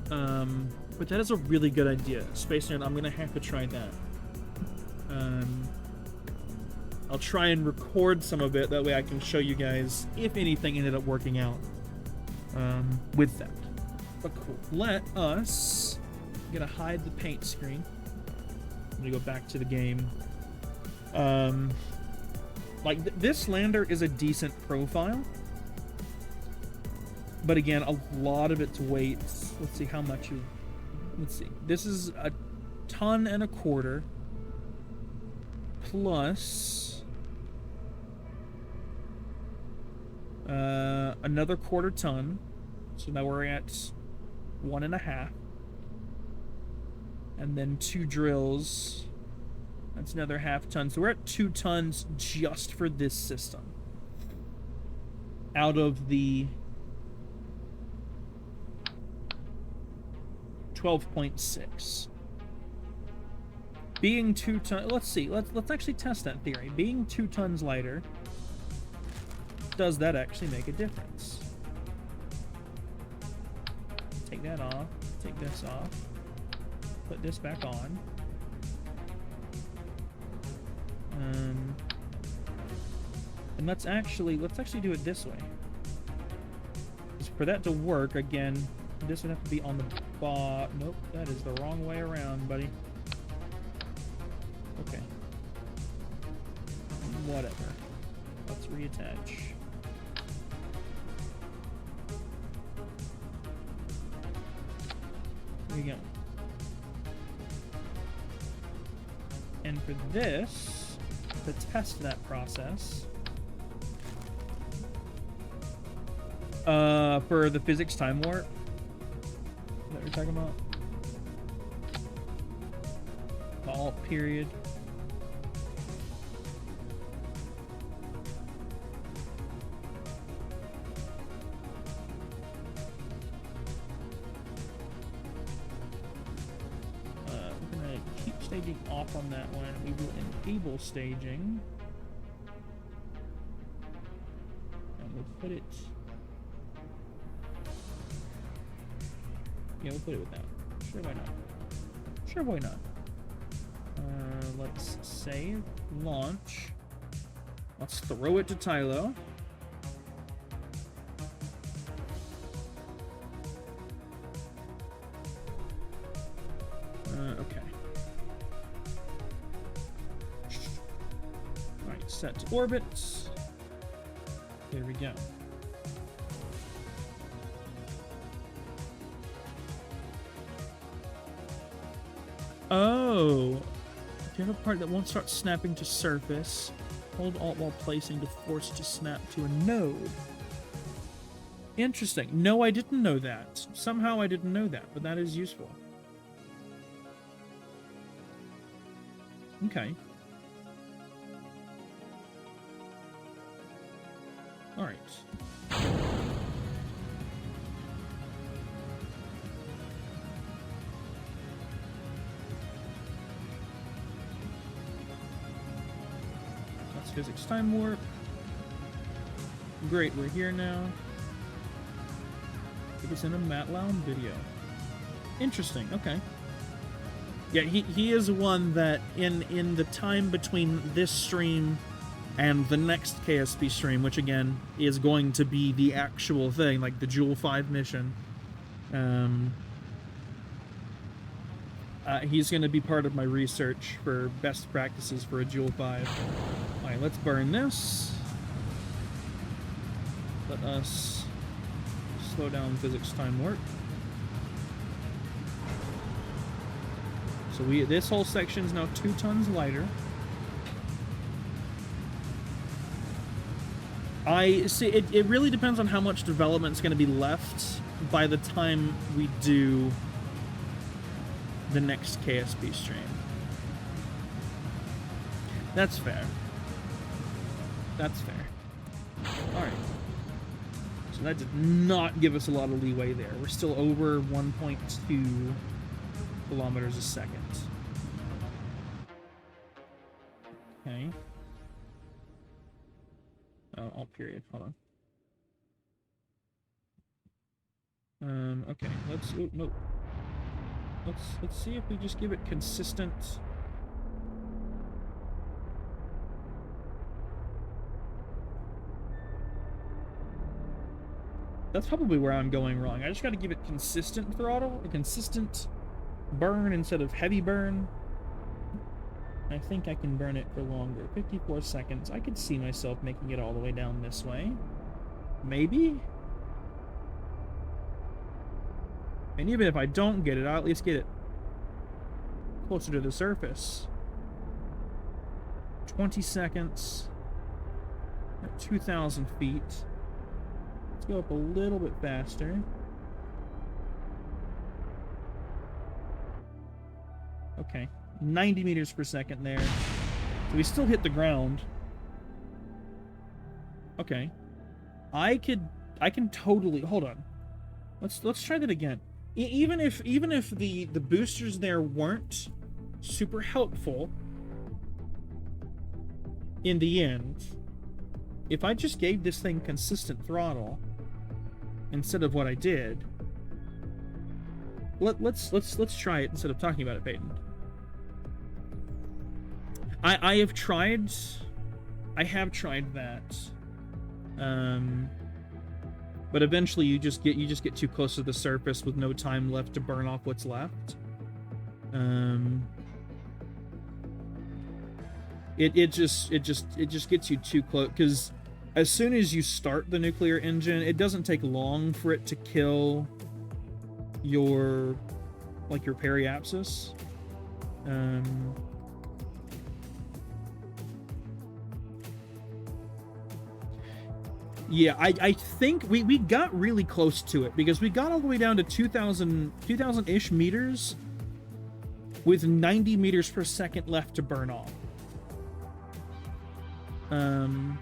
but that is a really good idea, Space Nerd. I'm gonna have to try that. I'll try and record some of it, that way I can show you guys if anything ended up working out with that. But cool. Let us... I'm gonna hide the paint screen. I'm gonna go back to the game. This lander is a decent profile. But again, a lot of its weight... Let's see how much you... Let's see. This is 1.25 tons. Plus... another 1/4 ton. So now we're at 1.5. And then 2 drills. That's another 1/2 ton. So we're at 2 tons just for this system. Out of the 12.6. Being 2 tons... Let's see. Let's actually test that theory. Being 2 tons lighter... Does that actually make a difference? Take that off. Take this off. Put this back on. And let's actually do it this way. For that to work, again, this would have to be on the bottom. Nope, that is the wrong way around, buddy. Okay. Whatever. Let's reattach. There we go. And for this, to test that process, for the physics time warp, is that what you're talking about? The alt period. staging off on that one. We will enable staging. And we'll put it... Yeah, we'll put it with that. Sure, why not? Sure, why not? Let's save, launch. Let's throw it to Tylo. Okay. Alright, set to orbit. There we go. Oh! If you have a part that won't start snapping to surface, hold Alt while placing to force it to snap to a node. Interesting. No, I didn't know that. Somehow I didn't know that, but that is useful. Okay. Alright. That's physics time warp. Great, we're here now. It was in a Matt Lown video. Interesting, okay. Yeah, he is one that in the time between this stream and the next KSP stream, which again is going to be the actual thing, like the Jool 5 mission, he's going to be part of my research for best practices for a Jool 5. Alright, let's burn this. Let us slow down physics time warp. So this whole section is now 2 tons lighter. I see. It really depends on how much development is going to be left by the time we do the next KSP stream. That's fair. That's fair. All right. So that did not give us a lot of leeway there. We're still over 1.2 kilometers a second. Okay. Oh, period. Hold on. Okay. Let's. Oh, no. Let's see if we just give it consistent. That's probably where I'm going wrong. I just got to give it consistent throttle, a consistent burn instead of heavy burn. I think I can burn it for longer. 54 seconds. I could see myself making it all the way down this way. Maybe? And even if I don't get it, I'll at least get it closer to the surface. 20 seconds. At 2,000 feet. Let's go up a little bit faster. Okay. 90 meters per second there. So we still hit the ground. Okay. I can totally hold on. Let's try that again. Even if the boosters there weren't super helpful in the end, if I just gave this thing consistent throttle instead of what I did, let's try it instead of talking about it, Peyton. I have tried that, but eventually you just get too close to the surface with no time left to burn off what's left. It just gets you too close, because as soon as you start the nuclear engine, it doesn't take long for it to kill your periapsis. Yeah, I think we got really close to it, because we got all the way down to 2,000-ish meters with 90 meters per second left to burn off. And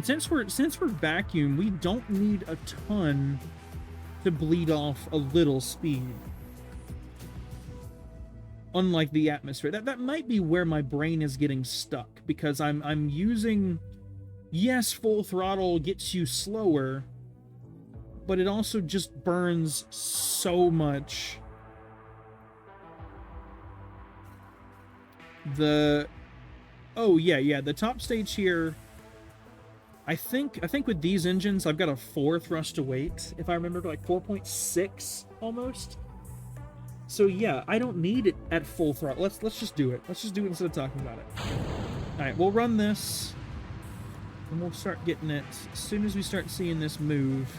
since we're vacuum, we don't need a ton to bleed off a little speed. Unlike the atmosphere. That might be where my brain is getting stuck, because I'm using... Yes, full throttle gets you slower, but it also just burns so much. Oh yeah, the top stage here, I think with these engines I've got a 4 thrust to weight, if I remember, like 4.6 almost. So yeah, I don't need it at full throttle. Let's just do it. Let's just do it instead of talking about it. Alright, we'll run this, and we'll start getting it as soon as we start seeing this move.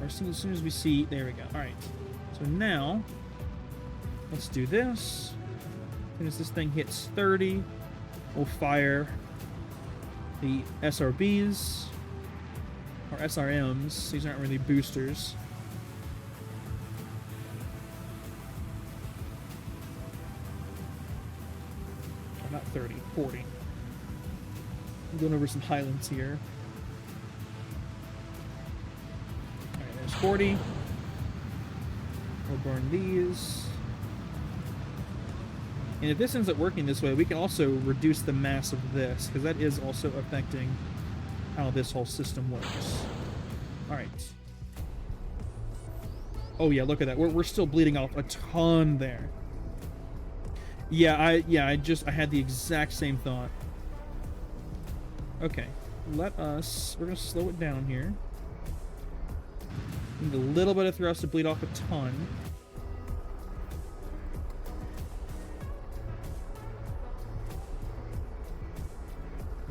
Or as soon as we see... There we go. Alright. So now, let's do this. As soon as this thing hits 30, we'll fire the SRBs. Or SRMs. These aren't really boosters. Oh, not 30, 40. I'm going over some Highlands here. Alright, there's 40. We'll burn these. And if this ends up working this way, we can also reduce the mass of this, because that is also affecting how this whole system works. Alright. Oh yeah, look at that. We're still bleeding off a ton there. Yeah, I had the exact same thought. Okay. We're gonna slow it down here. Need a little bit of thrust to bleed off a ton.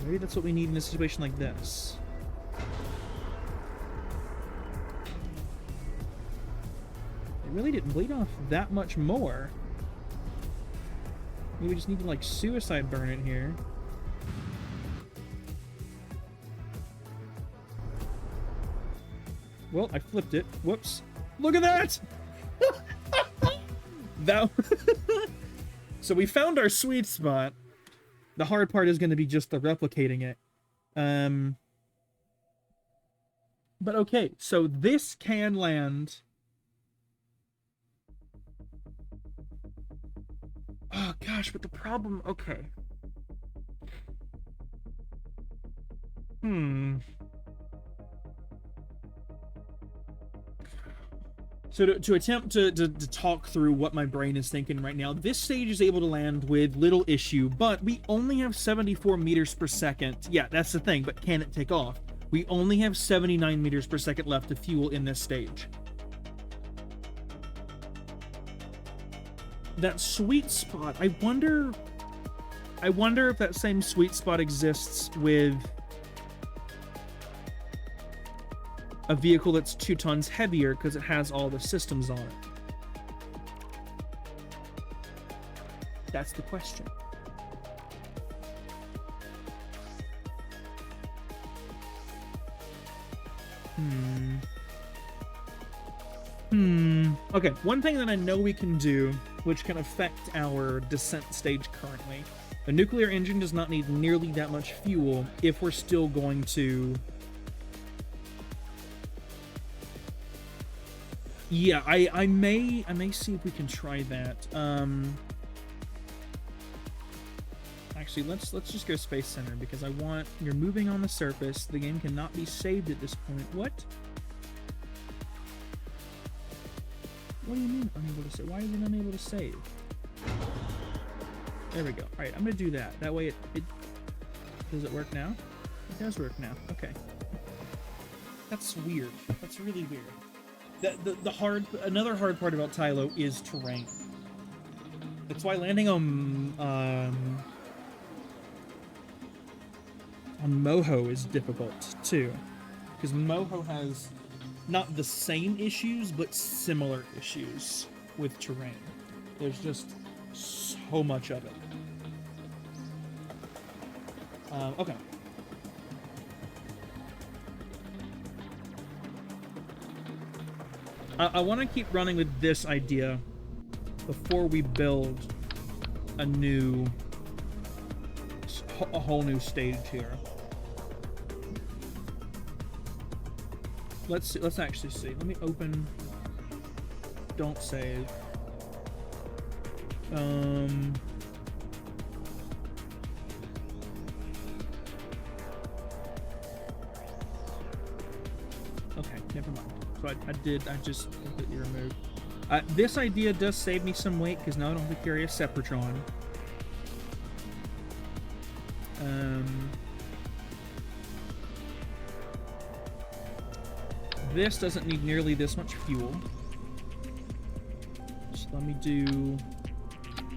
Maybe that's what we need in a situation like this. It really didn't bleed off that much more. Maybe we just need to, like, suicide burn it here. Well, I flipped it. Whoops. Look at that! So we found our sweet spot. The hard part is going to be just the replicating it. But okay, so this can land. Oh gosh, but the problem... Okay. So to attempt to talk through what my brain is thinking right now, this stage is able to land with little issue, but we only have 74 meters per second. Yeah, that's the thing, but can it take off? We only have 79 meters per second left of fuel in this stage. That sweet spot, I wonder if that same sweet spot exists with a vehicle that's 2 tons heavier, because it has all the systems on it. That's the question. Okay, one thing that I know we can do, which can affect our descent stage currently, the nuclear engine does not need nearly that much fuel if we're still going to... Yeah, I may see if we can try that. Actually, let's just go Space Center, because I want... You're moving on the surface. The game cannot be saved at this point. What? What do you mean unable to save? Why is it unable to save? There we go. Alright, I'm gonna do that. That way it... Does it work now? It does work now. Okay. That's weird. That's really weird. Another hard part about Tylo is terrain. That's why landing on Moho is difficult too, because Moho has not the same issues but similar issues with terrain. There's just so much of it. Okay. I want to keep running with this idea before we build a whole new stage here. let's actually see. Let me open. Don't save. Okay, never mind. So I just completely removed. This idea does save me some weight because now I don't have to carry a Sepratron. This doesn't need nearly this much fuel. So let me do,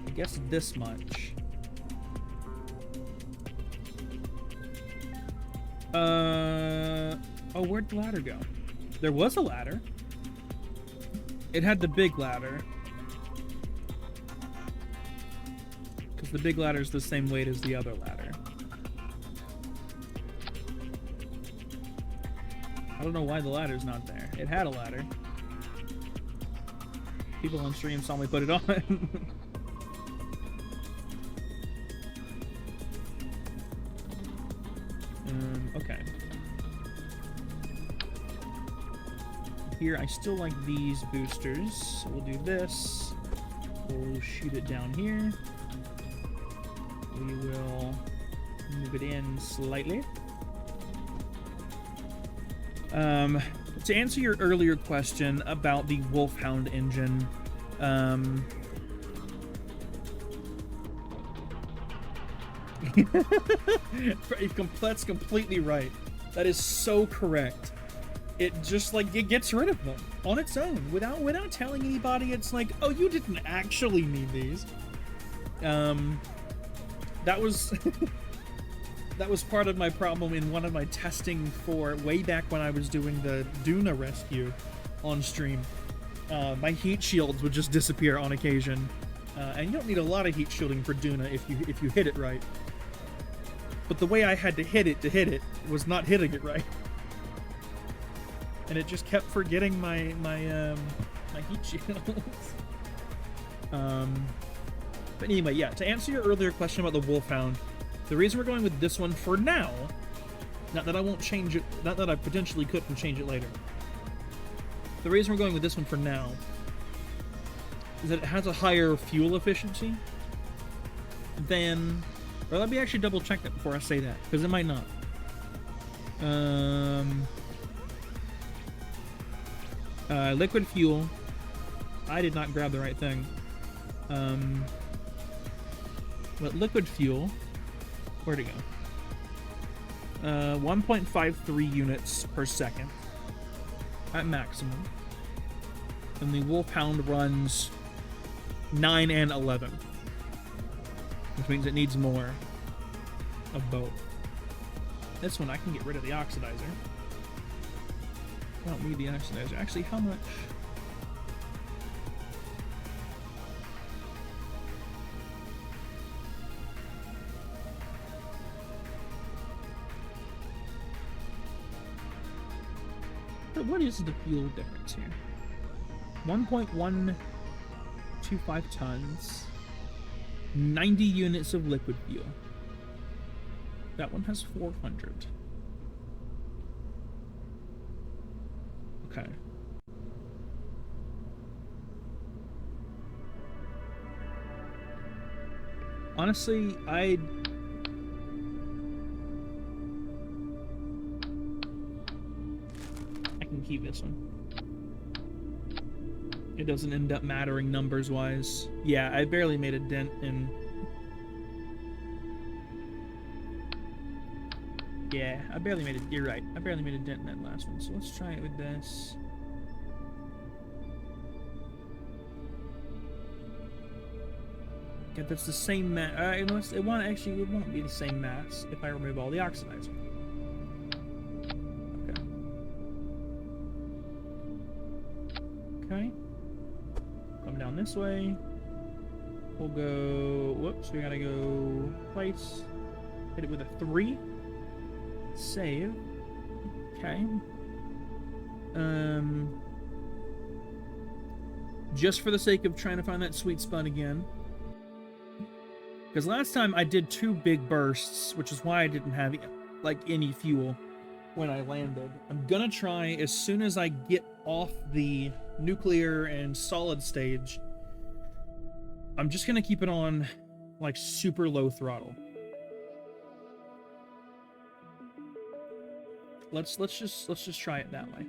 I guess, this much. Oh, where'd the ladder go? There was a ladder. It had the big ladder. Because the big ladder is the same weight as the other ladder. I don't know why the ladder's not there. It had a ladder. People on stream saw me put it on. Okay. Here, I still like these boosters. So we'll do this. We'll shoot it down here. We will move it in slightly. To answer your earlier question about the Wolfhound engine, that's completely right. That is so correct. It just, like, it gets rid of them on its own without telling anybody. It's like, oh, you didn't actually need these. That was that was part of my problem in one of my testing for way back when I was doing the Duna rescue on stream. My heat shields would just disappear on occasion, and you don't need a lot of heat shielding for Duna if you hit it right. But the way I had to hit it was not hitting it right, and it just kept forgetting my heat shields. But anyway, yeah. To answer your earlier question about the Wolfhound. The reason we're going with this one for now, not that I won't change it, not that I potentially couldn't change it later. The reason we're going with this one for now is that it has a higher fuel efficiency than, or let me actually double check that before I say that, because it might not. Liquid fuel. I did not grab the right thing. But liquid fuel. Where'd it go? 1.53 units per second at maximum. And the Wolfhound runs 9 and 11. Which means it needs more of both. This one, I can get rid of the oxidizer. I don't need the oxidizer. Actually, how much? What is the fuel difference here? 1.125 tons, 90 units of liquid fuel. That one has 400. Okay. Honestly, I can keep this one. It doesn't end up mattering numbers wise. Yeah, I barely made a dent in. Yeah, I barely made it. You're right. I barely made a dent in that last one. So let's try it with this. Yeah, that's the same mass. It won't be the same mass if I remove all the oxidizer. Okay. Come down this way. We'll go. Whoops, we gotta go place. Hit it with a 3. Save. Okay. Just for the sake of trying to find that sweet spot again. Because last time I did 2 big bursts, which is why I didn't have, like, any fuel. when I landed. I'm gonna try as soon as I get off the nuclear and solid stage. I'm just gonna keep it on like super low throttle. Let's just try it that way.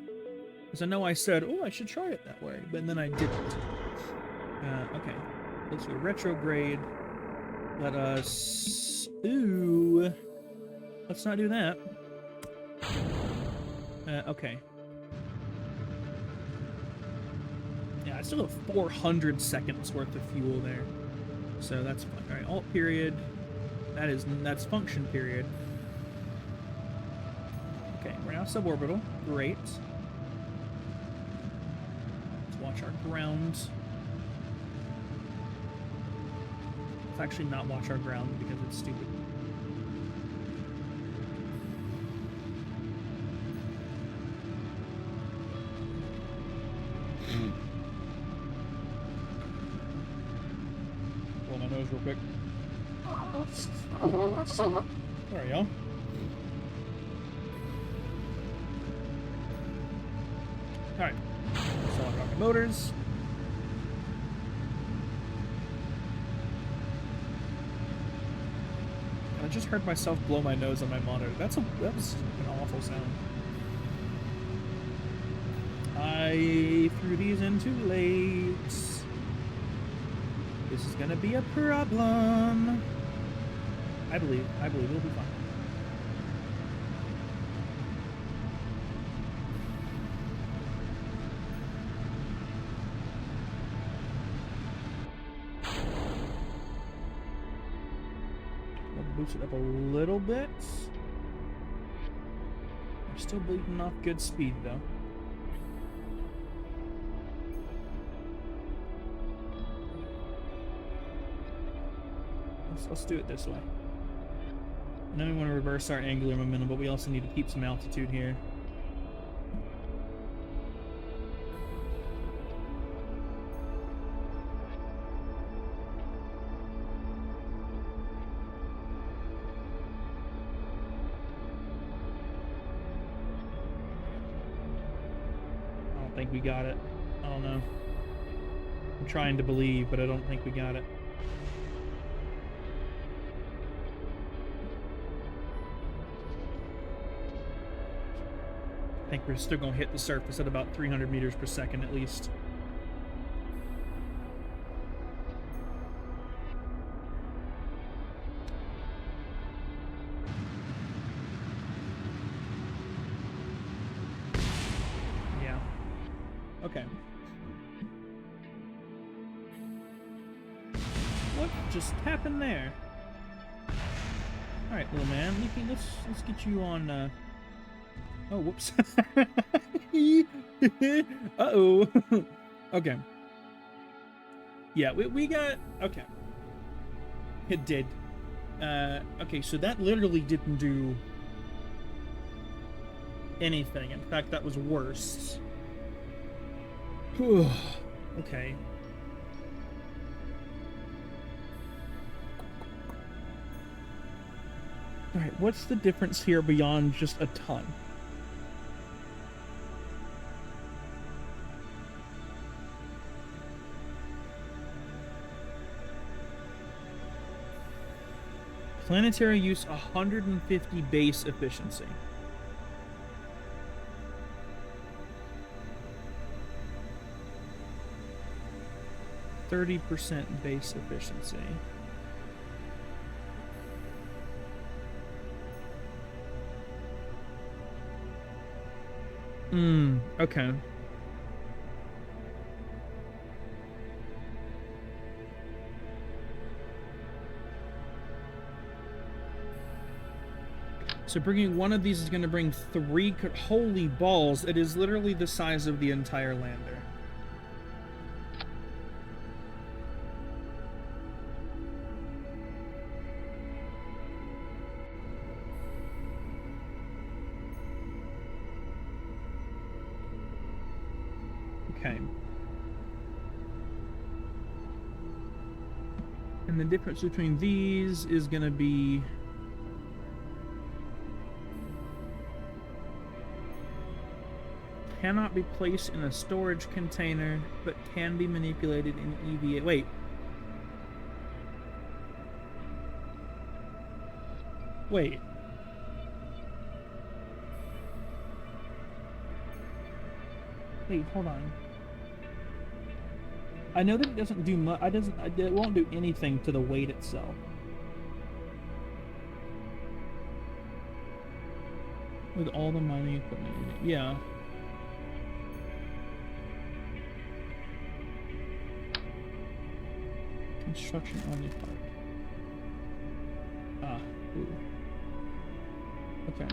Because I know I said, oh, I should try it that way, but then I didn't. Okay. Let's go retrograde. Let us... Ooh. Let's not do that. Okay. Yeah, I still have 400 seconds worth of fuel there. So that's fine. Alright, alt period. That's function period. Okay, we're now suborbital. Great. Let's watch our ground. Let's actually not watch our ground because it's stupid. Blow my nose real quick. There we go. Alright. Solid rocket motors. I just heard myself blow my nose on my monitor. That was an awful sound. I threw these in too late. This is gonna be a problem. I believe it'll be fine. Boost it up a little bit. We're still bleeding off good speed though. Let's do it this way. And then we want to reverse our angular momentum, but we also need to keep some altitude here. I think we got it. I don't know. I'm trying to believe, but I don't think we got it. I think we're still going to hit the surface at about 300 meters per second at least. Yeah. Okay. What just happened there? All right, little man. Let's get you on. Oh, whoops. Uh-oh. Okay. Yeah, we got... Okay. It did. Okay, so that literally didn't do anything. In fact, that was worse. Okay. Alright, what's the difference here beyond just a ton? Planetary use 150 base efficiency. %30 base efficiency. Okay. So bringing one of these is going to bring 3... Holy balls, it is literally the size of the entire lander. Okay. And the difference between these is going to be... Cannot be placed in a storage container, but can be manipulated in EVA. Wait. Wait. Wait, hold on. I know that it doesn't do much. It won't do anything to the weight itself. With all the mining equipment in it, yeah. Construction only part. Ah, ooh. Okay.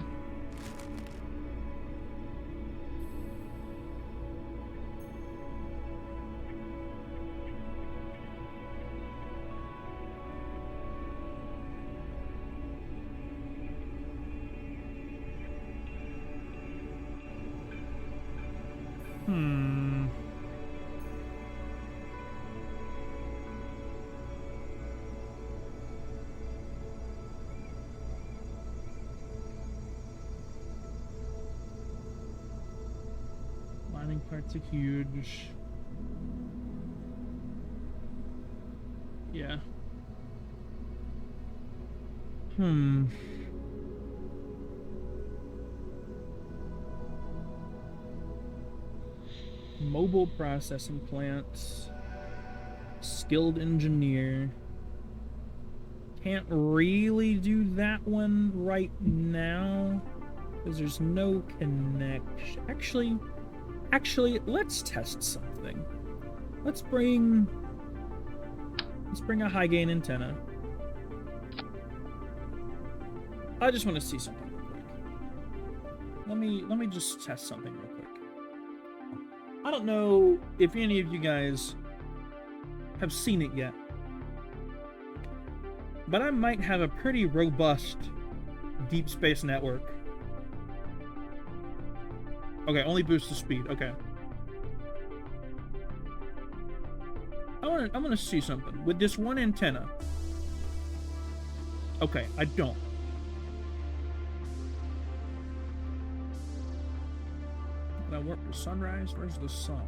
Mining parts are huge. Yeah. Mobile processing plants. Skilled engineer. Can't really do that one right now because there's no connection. Actually, let's test something. Let's bring a high gain antenna. I just want to see something real quick. Let me just test something real quick. I don't know if any of you guys have seen it yet, but I might have a pretty robust deep space network. Okay, only boost the speed. Okay. I want to see something with this one antenna. Okay, I don't. Did I warp to sunrise? Where's the sun?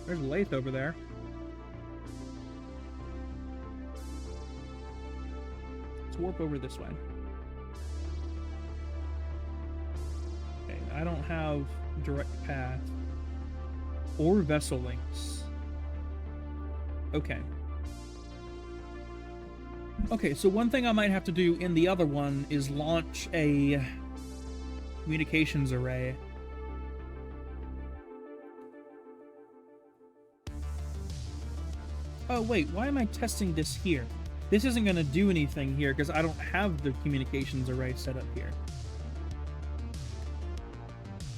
There's Lathe over there. Let's warp over this way. Okay, I don't have direct path or vessel links. Okay. Okay, so one thing I might have to do in the other one is launch a communications array. Oh wait, why am I testing this here? This isn't going to do anything here because I don't have the communications array set up here.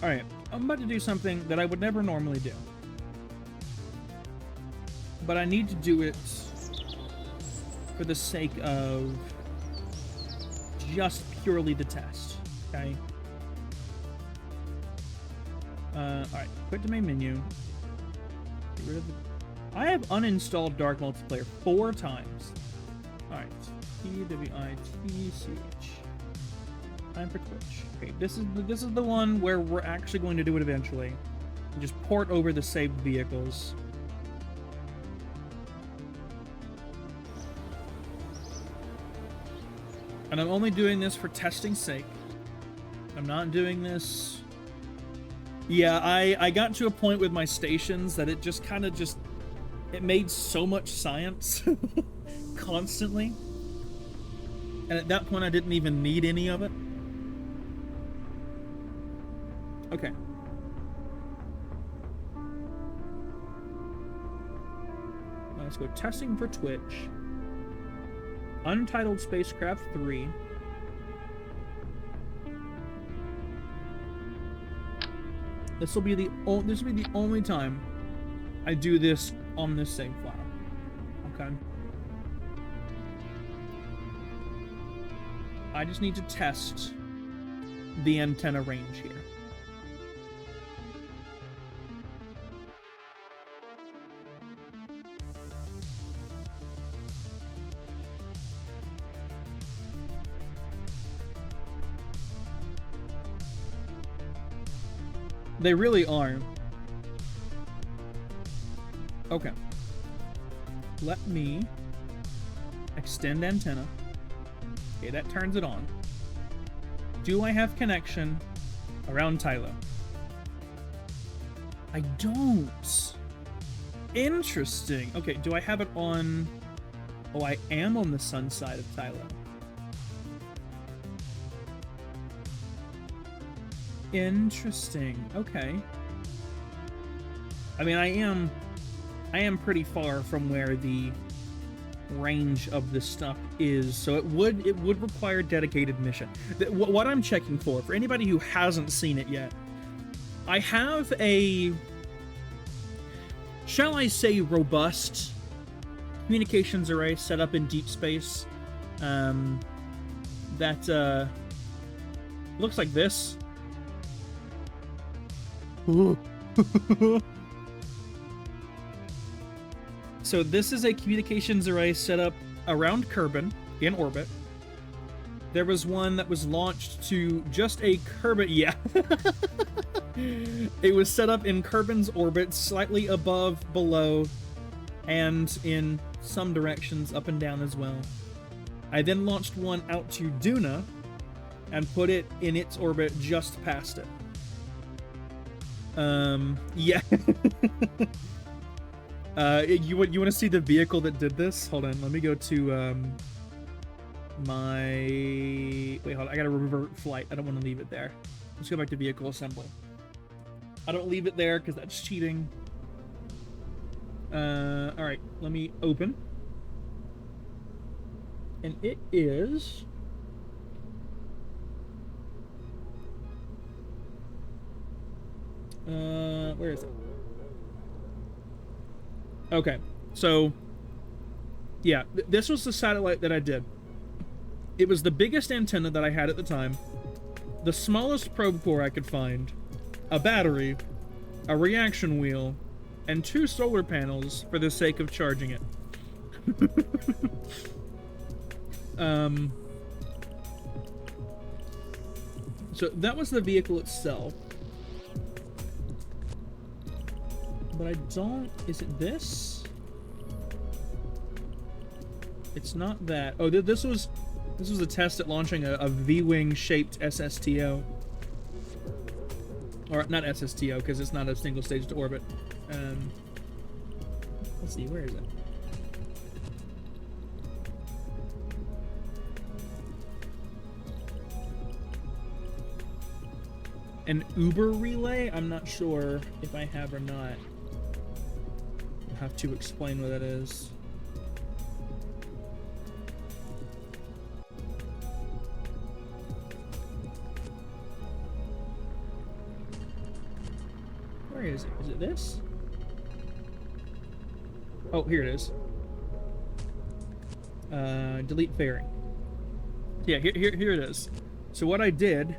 Alright, I'm about to do something that I would never normally do. But I need to do it for the sake of just purely the test, okay? Alright, quit the main menu. Get rid of the... I have uninstalled Dark Multiplayer 4 times. Alright, TWITCH. Time for Twitch. Okay, this is the one where we're actually going to do it eventually. Just port over the saved vehicles. And I'm only doing this for testing's sake. I'm not doing this... Yeah, I got to a point with my stations that it just kind of just... It made so much science constantly. And at that point, I didn't even need any of it. Okay. Now let's go testing for Twitch. Untitled Spacecraft 3. This will be the only time I do this on this same file. Okay. I just need to test the antenna range here. They really are. Okay. Let me extend antenna. Okay, that turns it on. Do I have connection around Tylo? I don't. Interesting. Okay, do I have it on... Oh, I am on the sun side of Tylo. Interesting. Okay. I mean, I am pretty far from where the range of this stuff is, so it would require dedicated mission. What I'm checking for anybody who hasn't seen it yet, I have a, shall I say, robust communications array set up in deep space that looks like this. So this is a communications array set up around Kerbin in orbit. There was one that was launched to just a Kerbin... Yeah. It was set up in Kerbin's orbit, slightly above, below, and in some directions up and down as well. I then launched one out to Duna and put it in its orbit just past it. Yeah. You want to see the vehicle that did this? Hold on, let me go to my... Wait, hold on, I gotta revert flight. I don't want to leave it there. Let's go back to vehicle assembly. I don't leave it there because that's cheating. Alright, let me open. And it is... where is it? Okay, so... Yeah, this was the satellite that I did. It was the biggest antenna that I had at the time, the smallest probe core I could find, a battery, a reaction wheel, and 2 solar panels for the sake of charging it. So that was the vehicle itself. But I don't... Is it this? It's not that. Oh, this was a test at launching a V-wing shaped SSTO. Or not SSTO, because it's not a single stage to orbit. Let's see, where is it? An Uber relay? I'm not sure if I have or not. I'll have to explain what that is. Where is it? Is it this? Oh, here it is. Delete fairing. Yeah, here it is. So what I did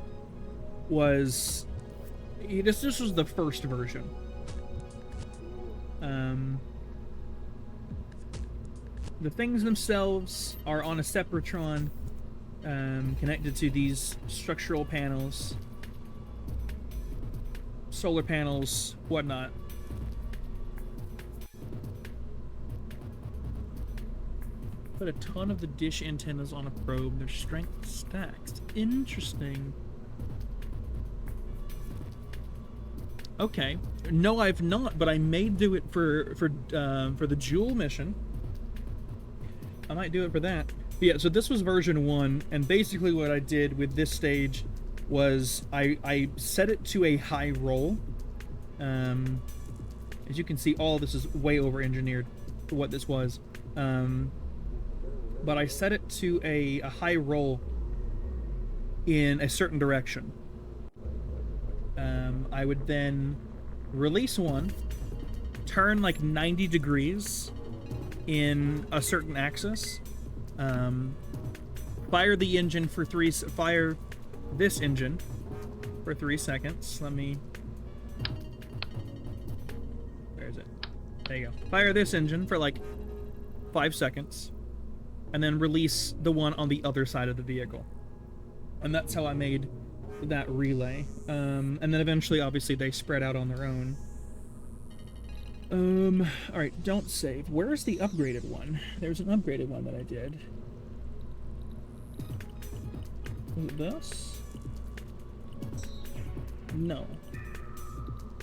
was... This was the first version. The things themselves are on a Separatron, connected to these structural panels, solar panels, whatnot. Put a ton of the dish antennas on a probe. Their strength stacks. Interesting. Okay. No, I've not, but I may do it for the Jool mission. I might do it for that. But yeah, so this was version 1, and basically what I did with this stage was I set it to a high roll. As you can see, all this is way over-engineered for what this was. But I set it to a high roll in a certain direction. I would then release one, turn like 90 degrees in a certain axis, fire the engine for fire this engine for 3 seconds. Let me... Where is it? There you go. Fire this engine for like 5 seconds, and then release the one on the other side of the vehicle. And that's how I made that relay. And then eventually, obviously, they spread out on their own. Alright, don't save. Where's the upgraded one? There's an upgraded one that I did. Was it this? No.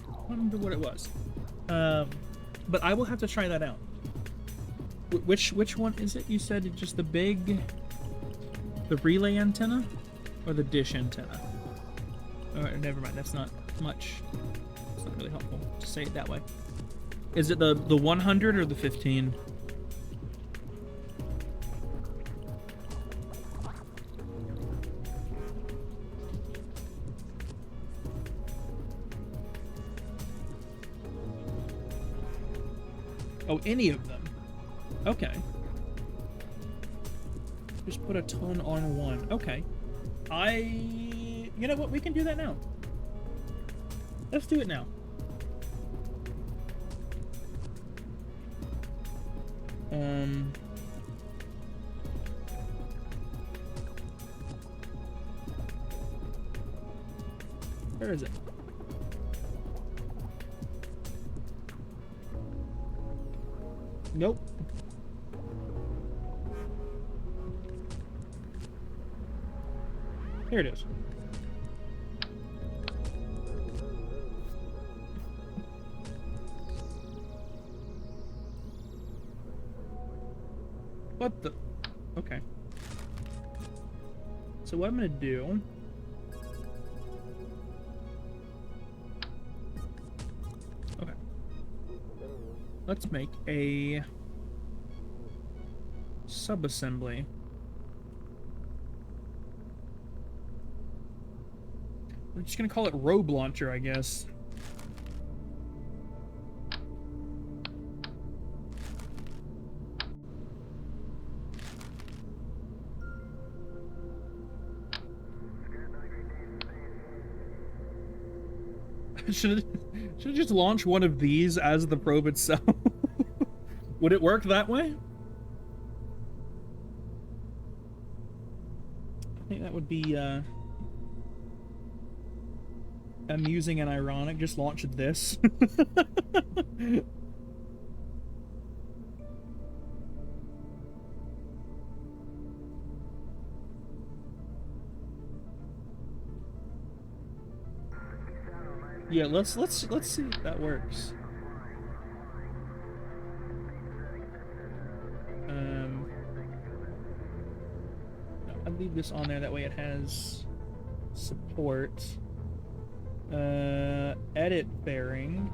I don't remember what it was. But I will have to try that out. Which one is it? You said just the relay antenna? Or the dish antenna? Alright, never mind. That's not much. It's not really helpful to say it that way. Is it the 100 or the 15? Oh, any of them. Okay. Just put a ton on one. Okay. You know what? We can do that now. Let's do it now. Where is it? Nope. Here it is. What the? Okay. So what I'm gonna do... Okay. Let's make a subassembly. We're just gonna call it Robe Launcher, I guess. Should it just launch one of these as the probe itself? Would it work that way? I think that would be amusing and ironic. Just launch this. Yeah, let's see if that works. I'll leave this on there, that way it has support. Edit bearing.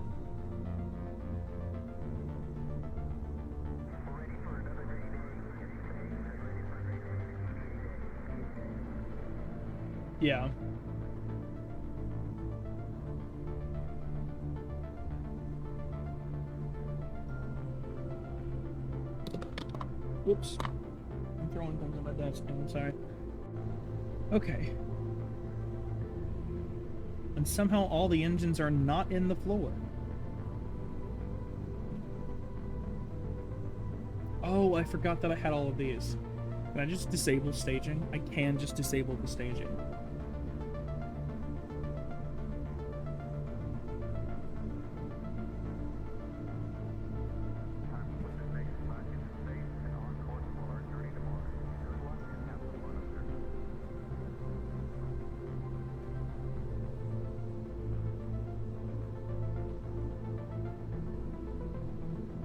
Yeah. Whoops. I'm throwing things on my desk now, I'm sorry. Okay. And somehow all the engines are not in the floor. Oh, I forgot that I had all of these. Can I just disable staging? I can just disable the staging.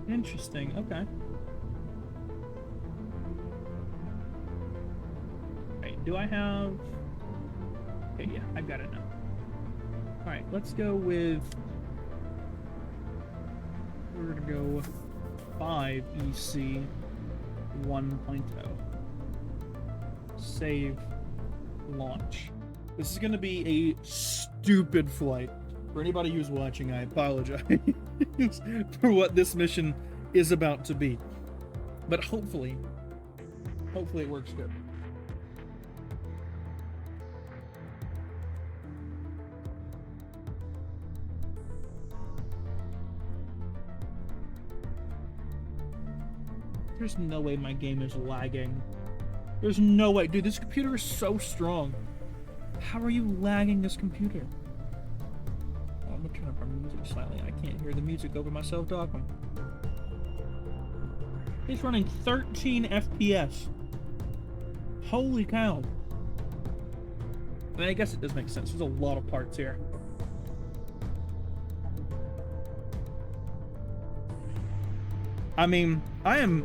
Interesting, okay. Okay, do I have... Okay, yeah, I've got it now. Alright, let's go with... We're gonna go 5 EC 1.0. Save. Launch. This is gonna be a stupid flight. For anybody who's watching, I apologize for what this mission is about to be. But hopefully it works good. There's no way my game is lagging. There's no way. Dude, this computer is so strong. How are you lagging this computer? Oh, I'm gonna turn up our music slightly. I can't hear the music over myself talking. It's running 13 FPS. Holy cow. I mean, I guess it does make sense. There's a lot of parts here. I mean, I am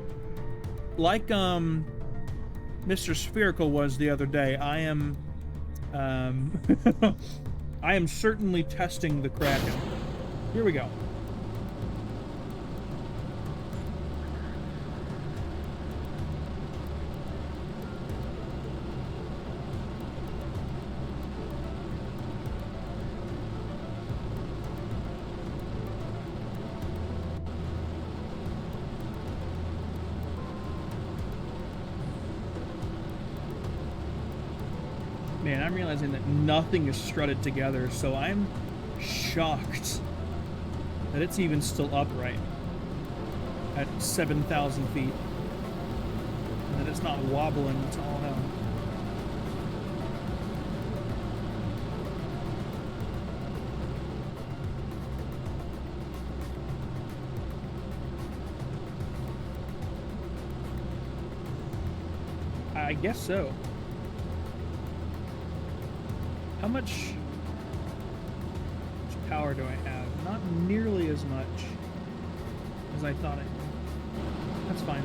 like Mr. Spherical was the other day. I am I am certainly testing the Kraken. Here we go. Man, I'm realizing that nothing is strutted together, so I'm shocked that it's even still upright at 7,000 feet. And that it's not wobbling at all hell. I guess so. How much power do I have? Not nearly as much as I thought I did. That's fine.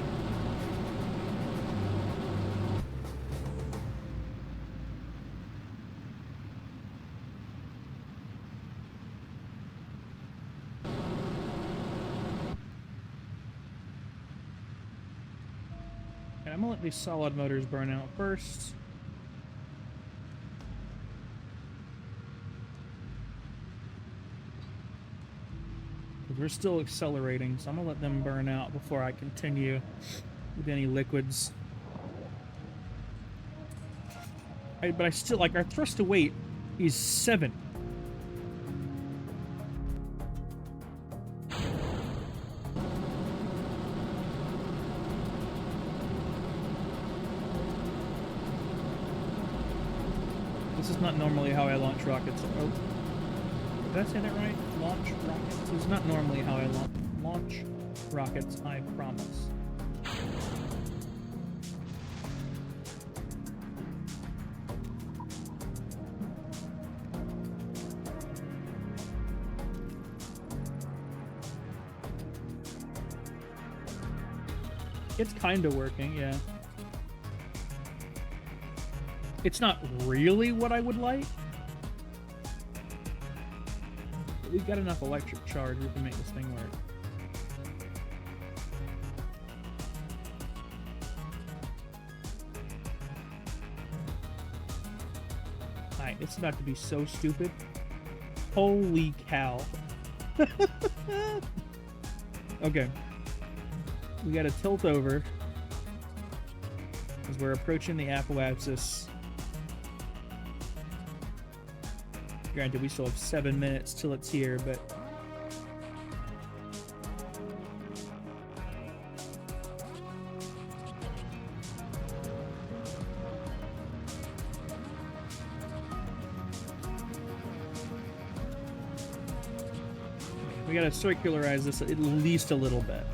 And I'm gonna let these solid motors burn out first. We're still accelerating, so I'm gonna let them burn out before I continue with any liquids. But I still, like, our thrust to weight is 7. This is not normally how I launch rockets. Oh. Did I say that right? Launch rockets. This is not normally how I launch rockets, I promise. It's kind of working, yeah. It's not really what I would like. We've got enough electric charge, we can make this thing work. Alright, it's about to be so stupid. Holy cow. Okay. We gotta tilt over as we're approaching the apoapsis. Granted, we still have 7 minutes till it's here, but... we gotta circularize this at least a little bit.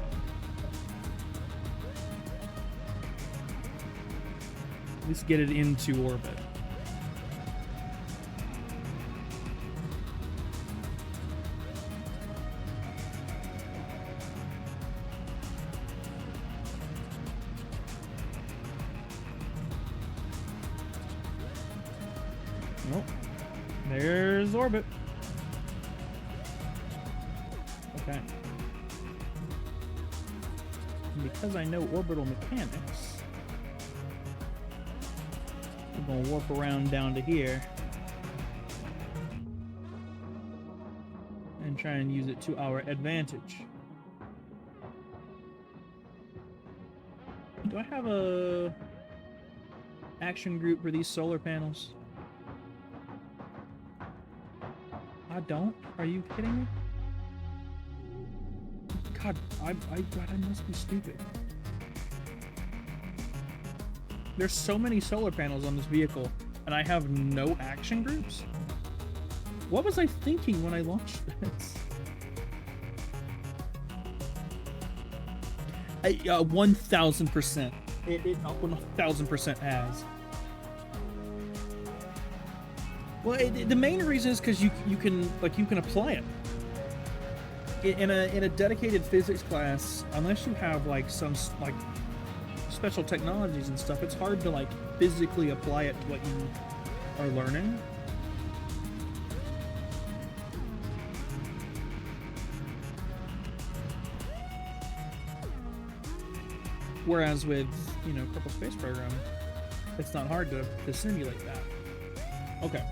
At least get it into orbit. Nope. There's orbit. Okay. And because I know orbital mechanics, I'm gonna warp around down to here and try and use it to our advantage. Do I have a action group for these solar panels? I don't? Are you kidding me? God, I must be stupid. There's so many solar panels on this vehicle and I have no action groups? What was I thinking when I launched this? 1000%. It 1000% has. Well, the main reason is because you can apply it in a dedicated physics class. Unless you have like some like special technologies and stuff, it's hard to like physically apply it to what you are learning. Whereas with, you know, Kerbal Space Program, it's not hard to simulate that. Okay.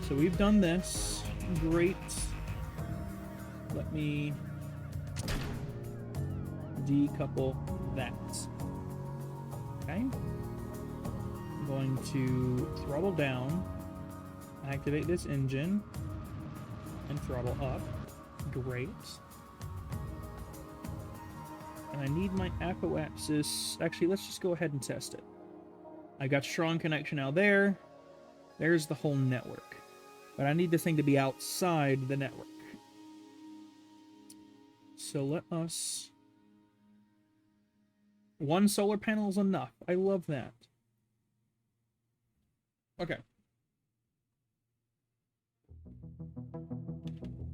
So we've done this. Great. Let me decouple that. Okay. I'm going to throttle down, activate this engine, and throttle up. Great. And I need my apoapsis. Actually, let's just go ahead and test it. I got strong connection out there. There's the whole network. But I need this thing to be outside the network. So let us... One solar panel is enough. I love that. Okay.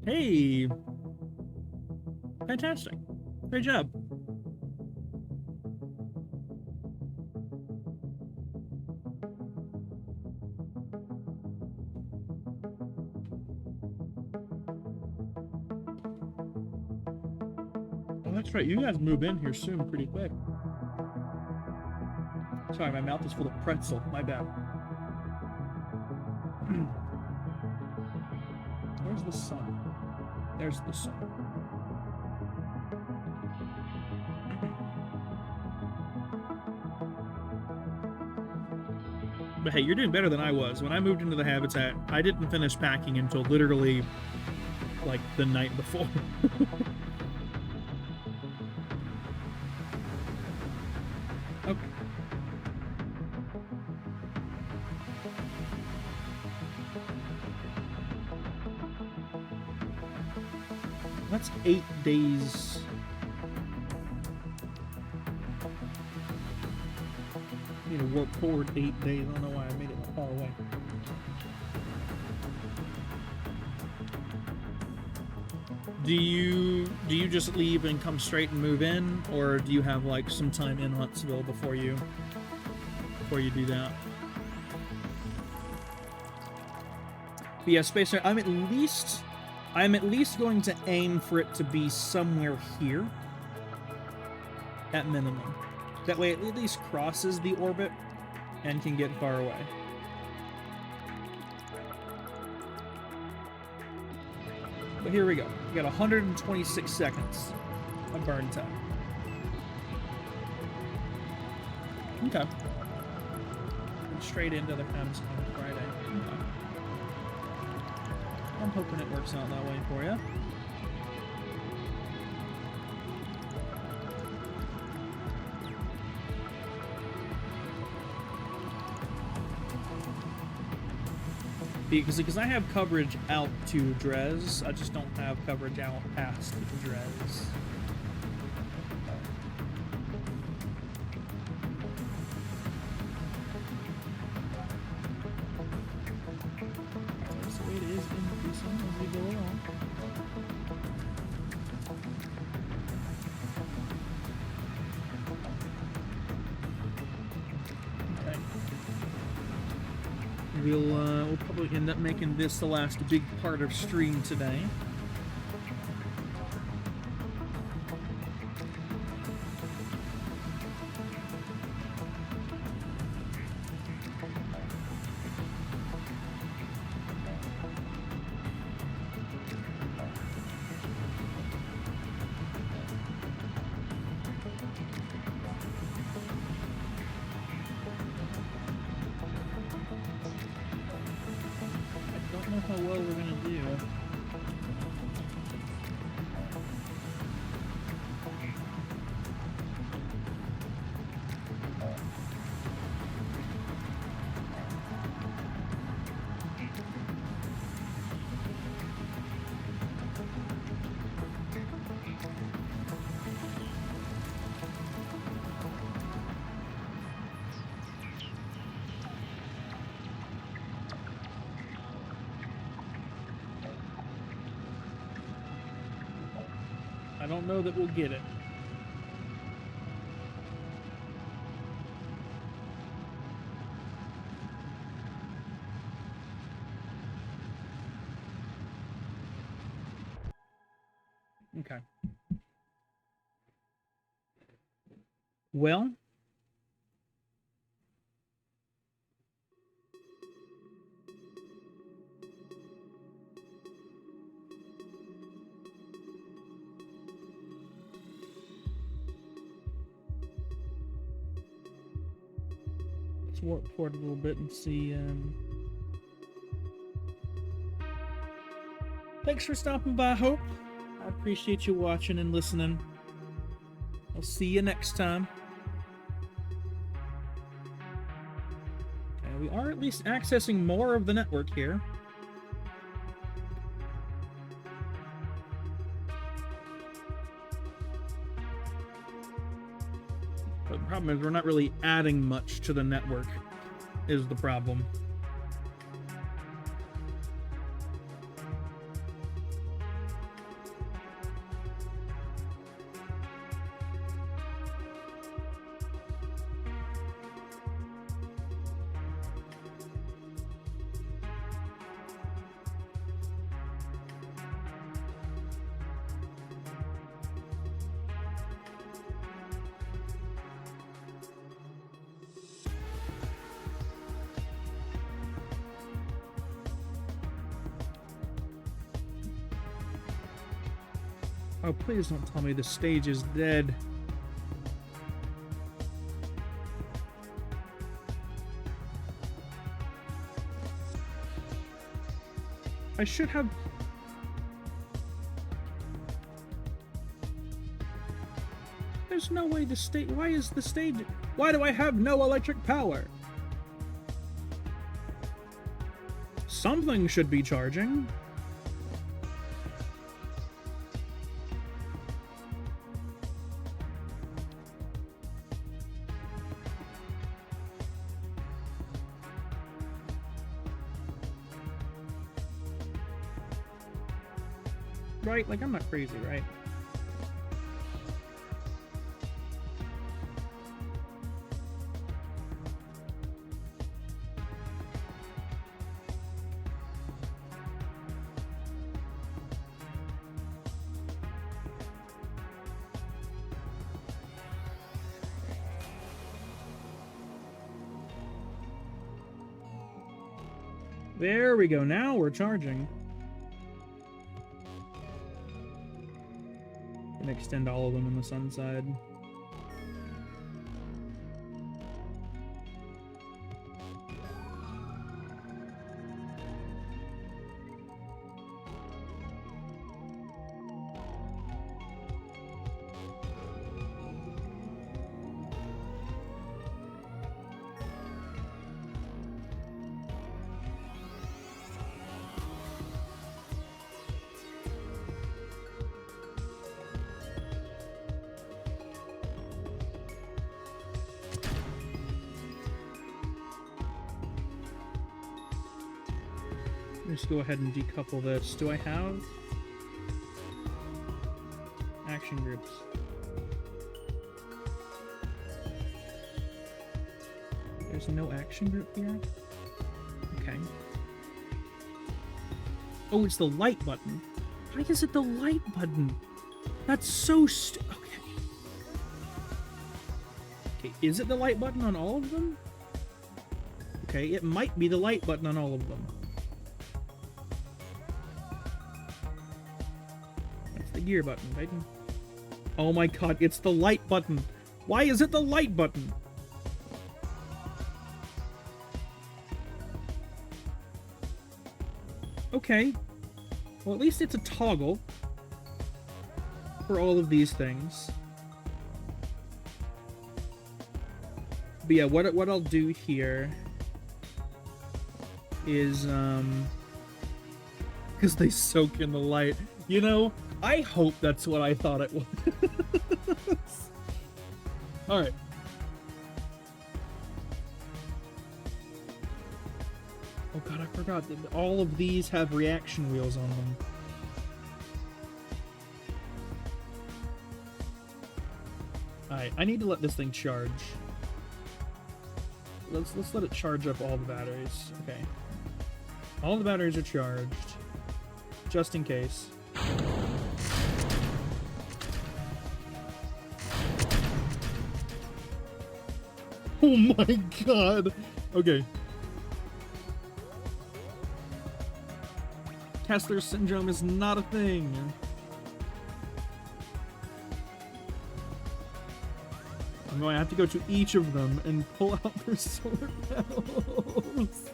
Hey! Fantastic. Great job. Oh, that's right. You guys move in here soon pretty quick. Sorry, my mouth is full of pretzel. My bad. Where's the sun? There's the sun. But hey, you're doing better than I was. When I moved into the habitat, I didn't finish packing until literally, like, the night before. Okay. That's 8 days. I need to warp forward 8 days. I don't know why I made it that far away. Do you just leave and come straight and move in, or do you have like some time in Huntsville before you do that? But yeah, Space Knight, I'm at least going to aim for it to be somewhere here at minimum. That way it at least crosses the orbit and can get far away. But here we go. We got 126 seconds of burn time. Okay. And straight into the comms on Friday. Okay. I'm hoping it works out that way for you. Because I have coverage out to Dres, I just don't have coverage out past Dres. That's the way it is increasing as we go along. Okay. We'll probably end up making this the last big part of stream today. How well we're gonna do. don't know that we'll get it. Okay. Well, let's warp forward a little bit and see. Thanks for stopping by, Hope. I appreciate you watching and listening. I'll see you next time. Okay, we are at least accessing more of the network here. But the problem is we're not really adding much to the network, is the problem. Oh, please don't tell me the stage is dead. I should have... There's no way the stage... Why is the stage... Why do I have no electric power? Something should be charging. Right? Like, I'm not crazy, right? There we go. Now we're charging. And extend all of them on the sun side. Let's go ahead and decouple this. Do I have action groups? There's no action group here? Okay. Oh, it's the light button. Why is it the light button? That's so okay. Okay, is it the light button on all of them? Okay, it might be the light button on all of them. Gear button, right? Oh my god, it's the light button. Why is it the light button? Okay. Well, at least it's a toggle for all of these things. But yeah, what I'll do here is, because they soak in the light. You know, I hope that's what I thought it was. Alright. Oh god, I forgot that all of these have reaction wheels on them. Alright, I need to let this thing charge. Let's let it charge up all the batteries. Okay. All the batteries are charged. Just in case. Oh my god! Okay. Kessler syndrome is not a thing. I'm going to have to go to each of them and pull out their solar panels.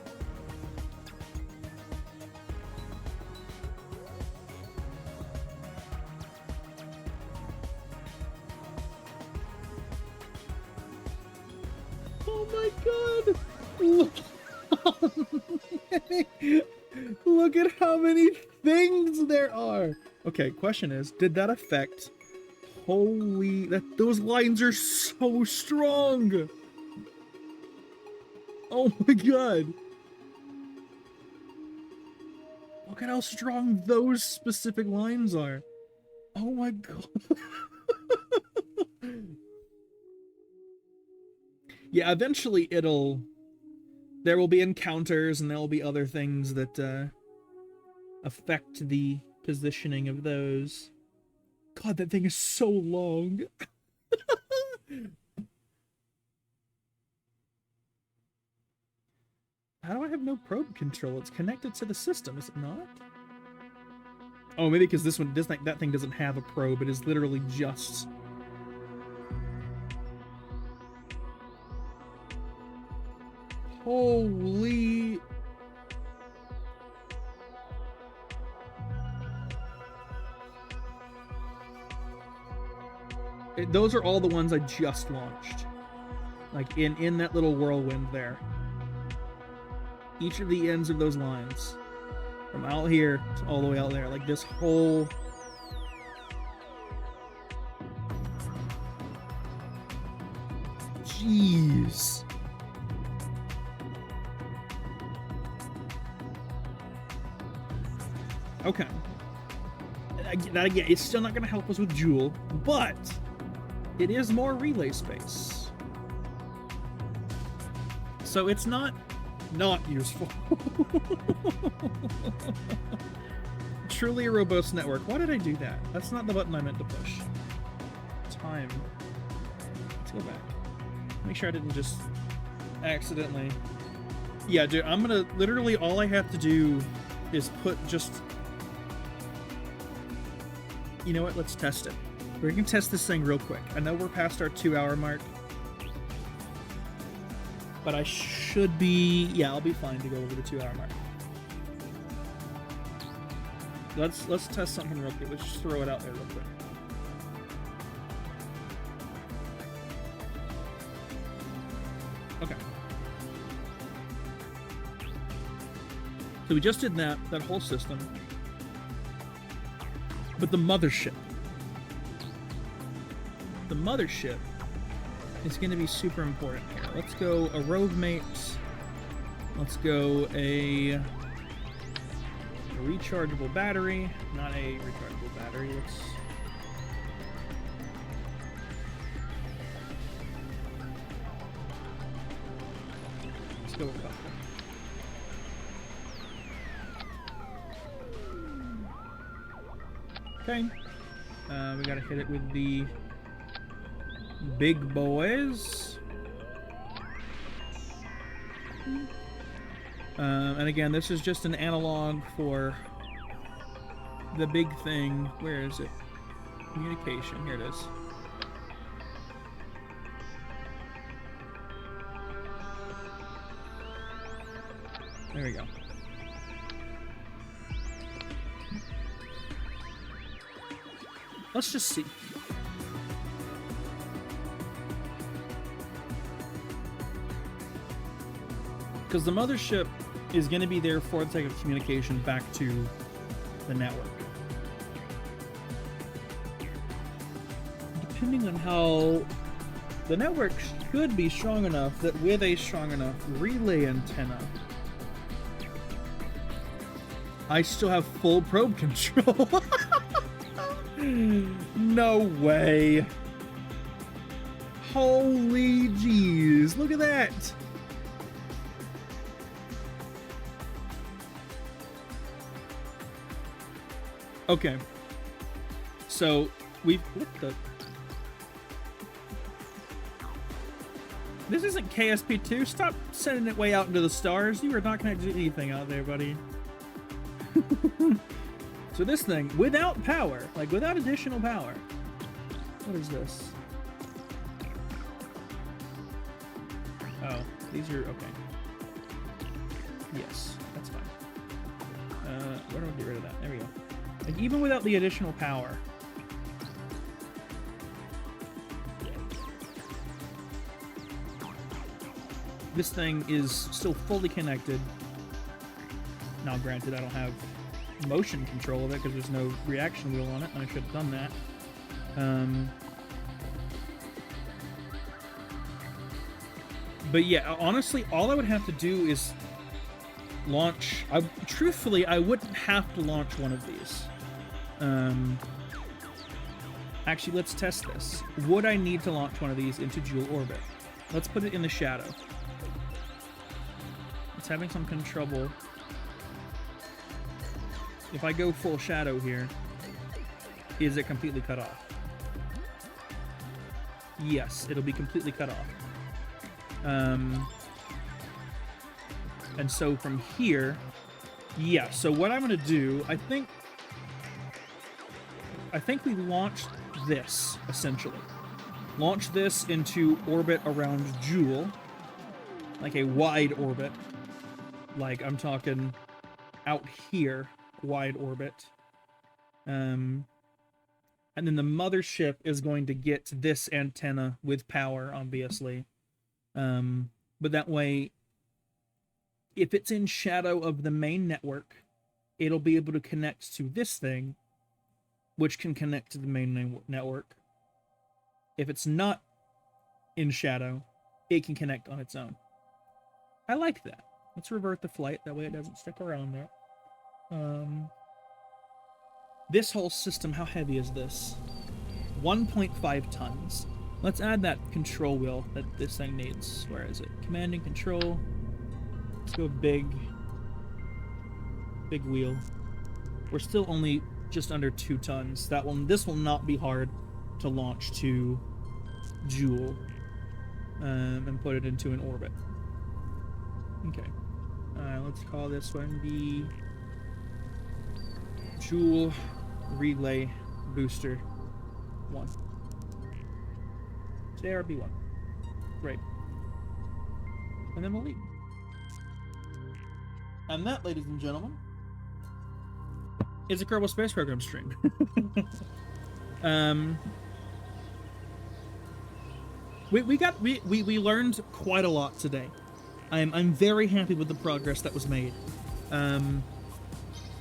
Oh my god! Look at how many things there are! Okay, question is, did that affect... Holy... those lines are so strong! Oh my god! Look at how strong those specific lines are! Oh my god! Yeah, eventually there will be encounters and there will be other things that affect the positioning of those. God, that thing is so long. How do I have no probe control? It's connected to the system, is it not? Oh, maybe because that thing doesn't have a probe. It is literally just... Holy... Those are all the ones I just launched. Like, in that little whirlwind there. Each of the ends of those lines. From out here to all the way out there. Like, this whole... Jeez. Okay. That again, it's still not going to help us with Jool, but it is more relay space. So it's not useful. Truly a robust network. Why did I do that? That's not the button I meant to push. Time. Let's go back. Make sure I didn't just accidentally... Yeah, dude, I'm gonna... Literally, all I have to do is put just... You know what? Let's test it. We're gonna test this thing real quick. I know we're past our 2-hour mark. But I should be... Yeah, I'll be fine to go over the 2-hour mark. Let's test something real quick. Let's just throw it out there real quick. Okay. So we just did that whole system. But the mothership. The mothership is going to be super important here. Let's go a road mate. Let's go a rechargeable battery. Not a rechargeable battery. Let's go with copper. Okay. We gotta hit it with the big boys. And again, this is just an analog for the big thing. Where is it? Communication. Here it is. There we go. Let's just see. Because the mothership is going to be there for the sake of communication back to the network. Depending on how... The network should be strong enough that with a strong enough relay antenna, I still have full probe control. No way. Holy jeez, look at that. Okay. So, what the... This isn't KSP2. Stop sending it way out into the stars. You are not going to do anything out there, buddy. So this thing, without power, like without additional power. What is this? Oh, these are, okay. Yes, that's fine. Where do I get rid of that? There we go. Like, even without the additional power. This thing is still fully connected. Now, granted, I don't have motion control of it because there's no reaction wheel on it, and I should have done that. But yeah, honestly, all I would have to do is launch... truthfully, I wouldn't have to launch one of these. Actually, let's test this. Would I need to launch one of these into Jool orbit? Let's put it in the shadow. It's having some kind of trouble. If I go full shadow here, is it completely cut off? Yes, it'll be completely cut off. And so from here, yeah, so what I'm going to do, I think we launch this, essentially. Launch this into orbit around Jool, like a wide orbit. Like, I'm talking out here, wide orbit. And then the mothership is going to get this antenna with power, obviously. But that way, if it's in shadow of the main network, it'll be able to connect to this thing, which can connect to the main network. If it's not in shadow, it can connect on its own. I like that. Let's revert the flight, that way it doesn't stick around there. This whole system, how heavy is this? 1.5 tons. Let's add that control wheel that this thing needs. Where is it? Command and control. Let's go big wheel. We're still only just under 2 tons. This will not be hard to launch to Jool and put it into an orbit. Okay. Let's call this one the Jool Relay Booster 1. JRB1. Great. And then we'll leave. And that, ladies and gentlemen, is a Kerbal Space Program stream. We learned quite a lot today. I'm very happy with the progress that was made.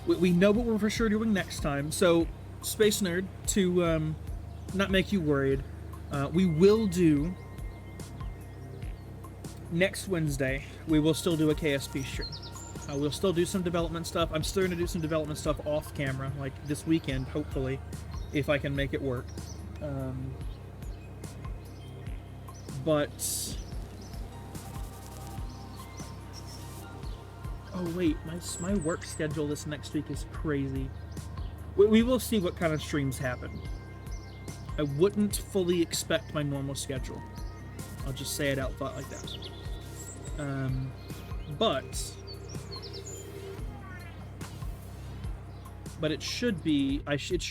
We know what we're for sure doing next time. So, Space Nerd, to not make you worried, we will do next Wednesday. We will still do a KSP stream. We'll still do some development stuff. I'm still going to do some development stuff off camera, like this weekend, hopefully, if I can make it work. But... oh wait, my work schedule this next week is crazy. We will see what kind of streams happen. I wouldn't fully expect my normal schedule. I'll just say it out loud like that. But it should be. I should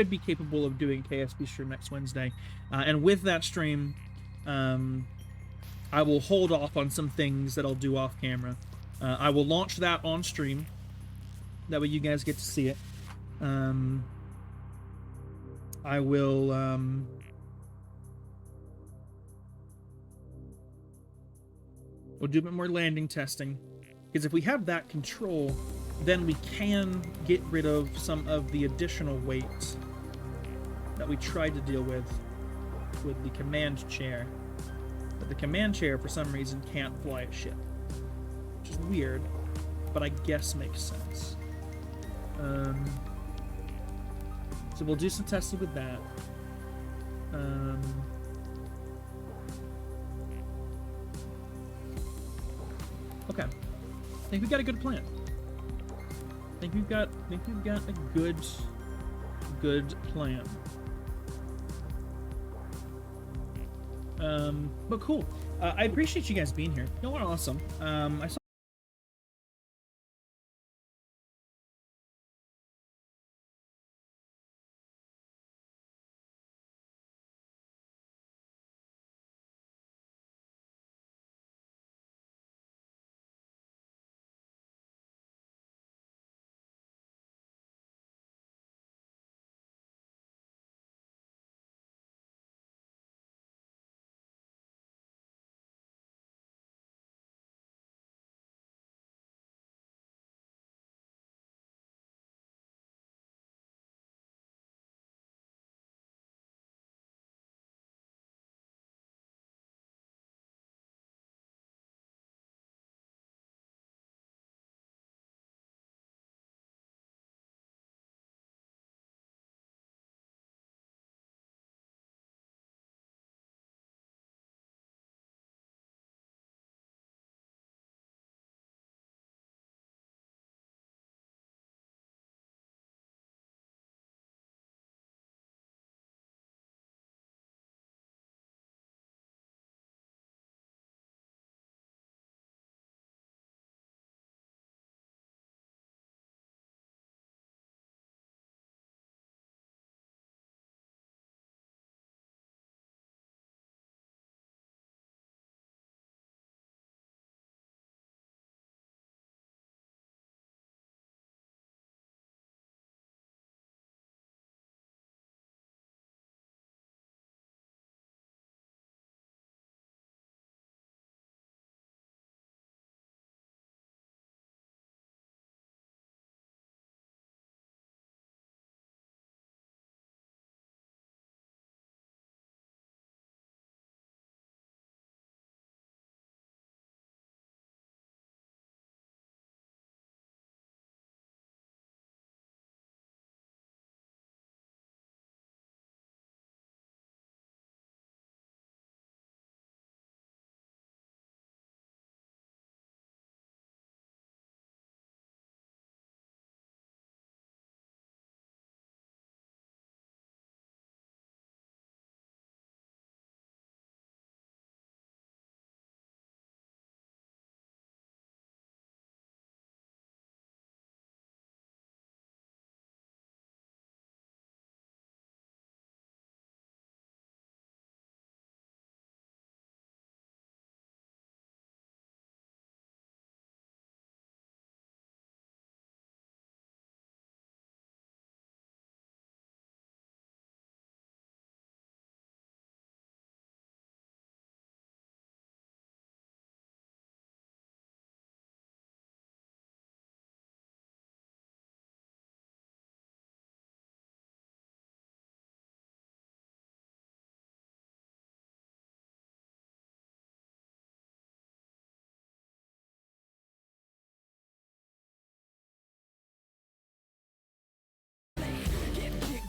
be capable of doing KSP stream next Wednesday, and with that stream, I will hold off on some things that I'll do off camera. I will launch that on stream. That way you guys get to see it. I will... we'll do a bit more landing testing. Because if we have that control, then we can get rid of some of the additional weight that we tried to deal with the command chair. But the command chair, for some reason, can't fly a ship. Which is weird, but I guess makes sense. So we'll do some testing with that. Okay. I think we've got a good plan. I think we've got a good plan. But cool. I appreciate you guys being here. You know what? Awesome. I saw.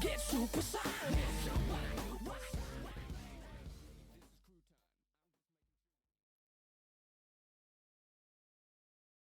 Get super side.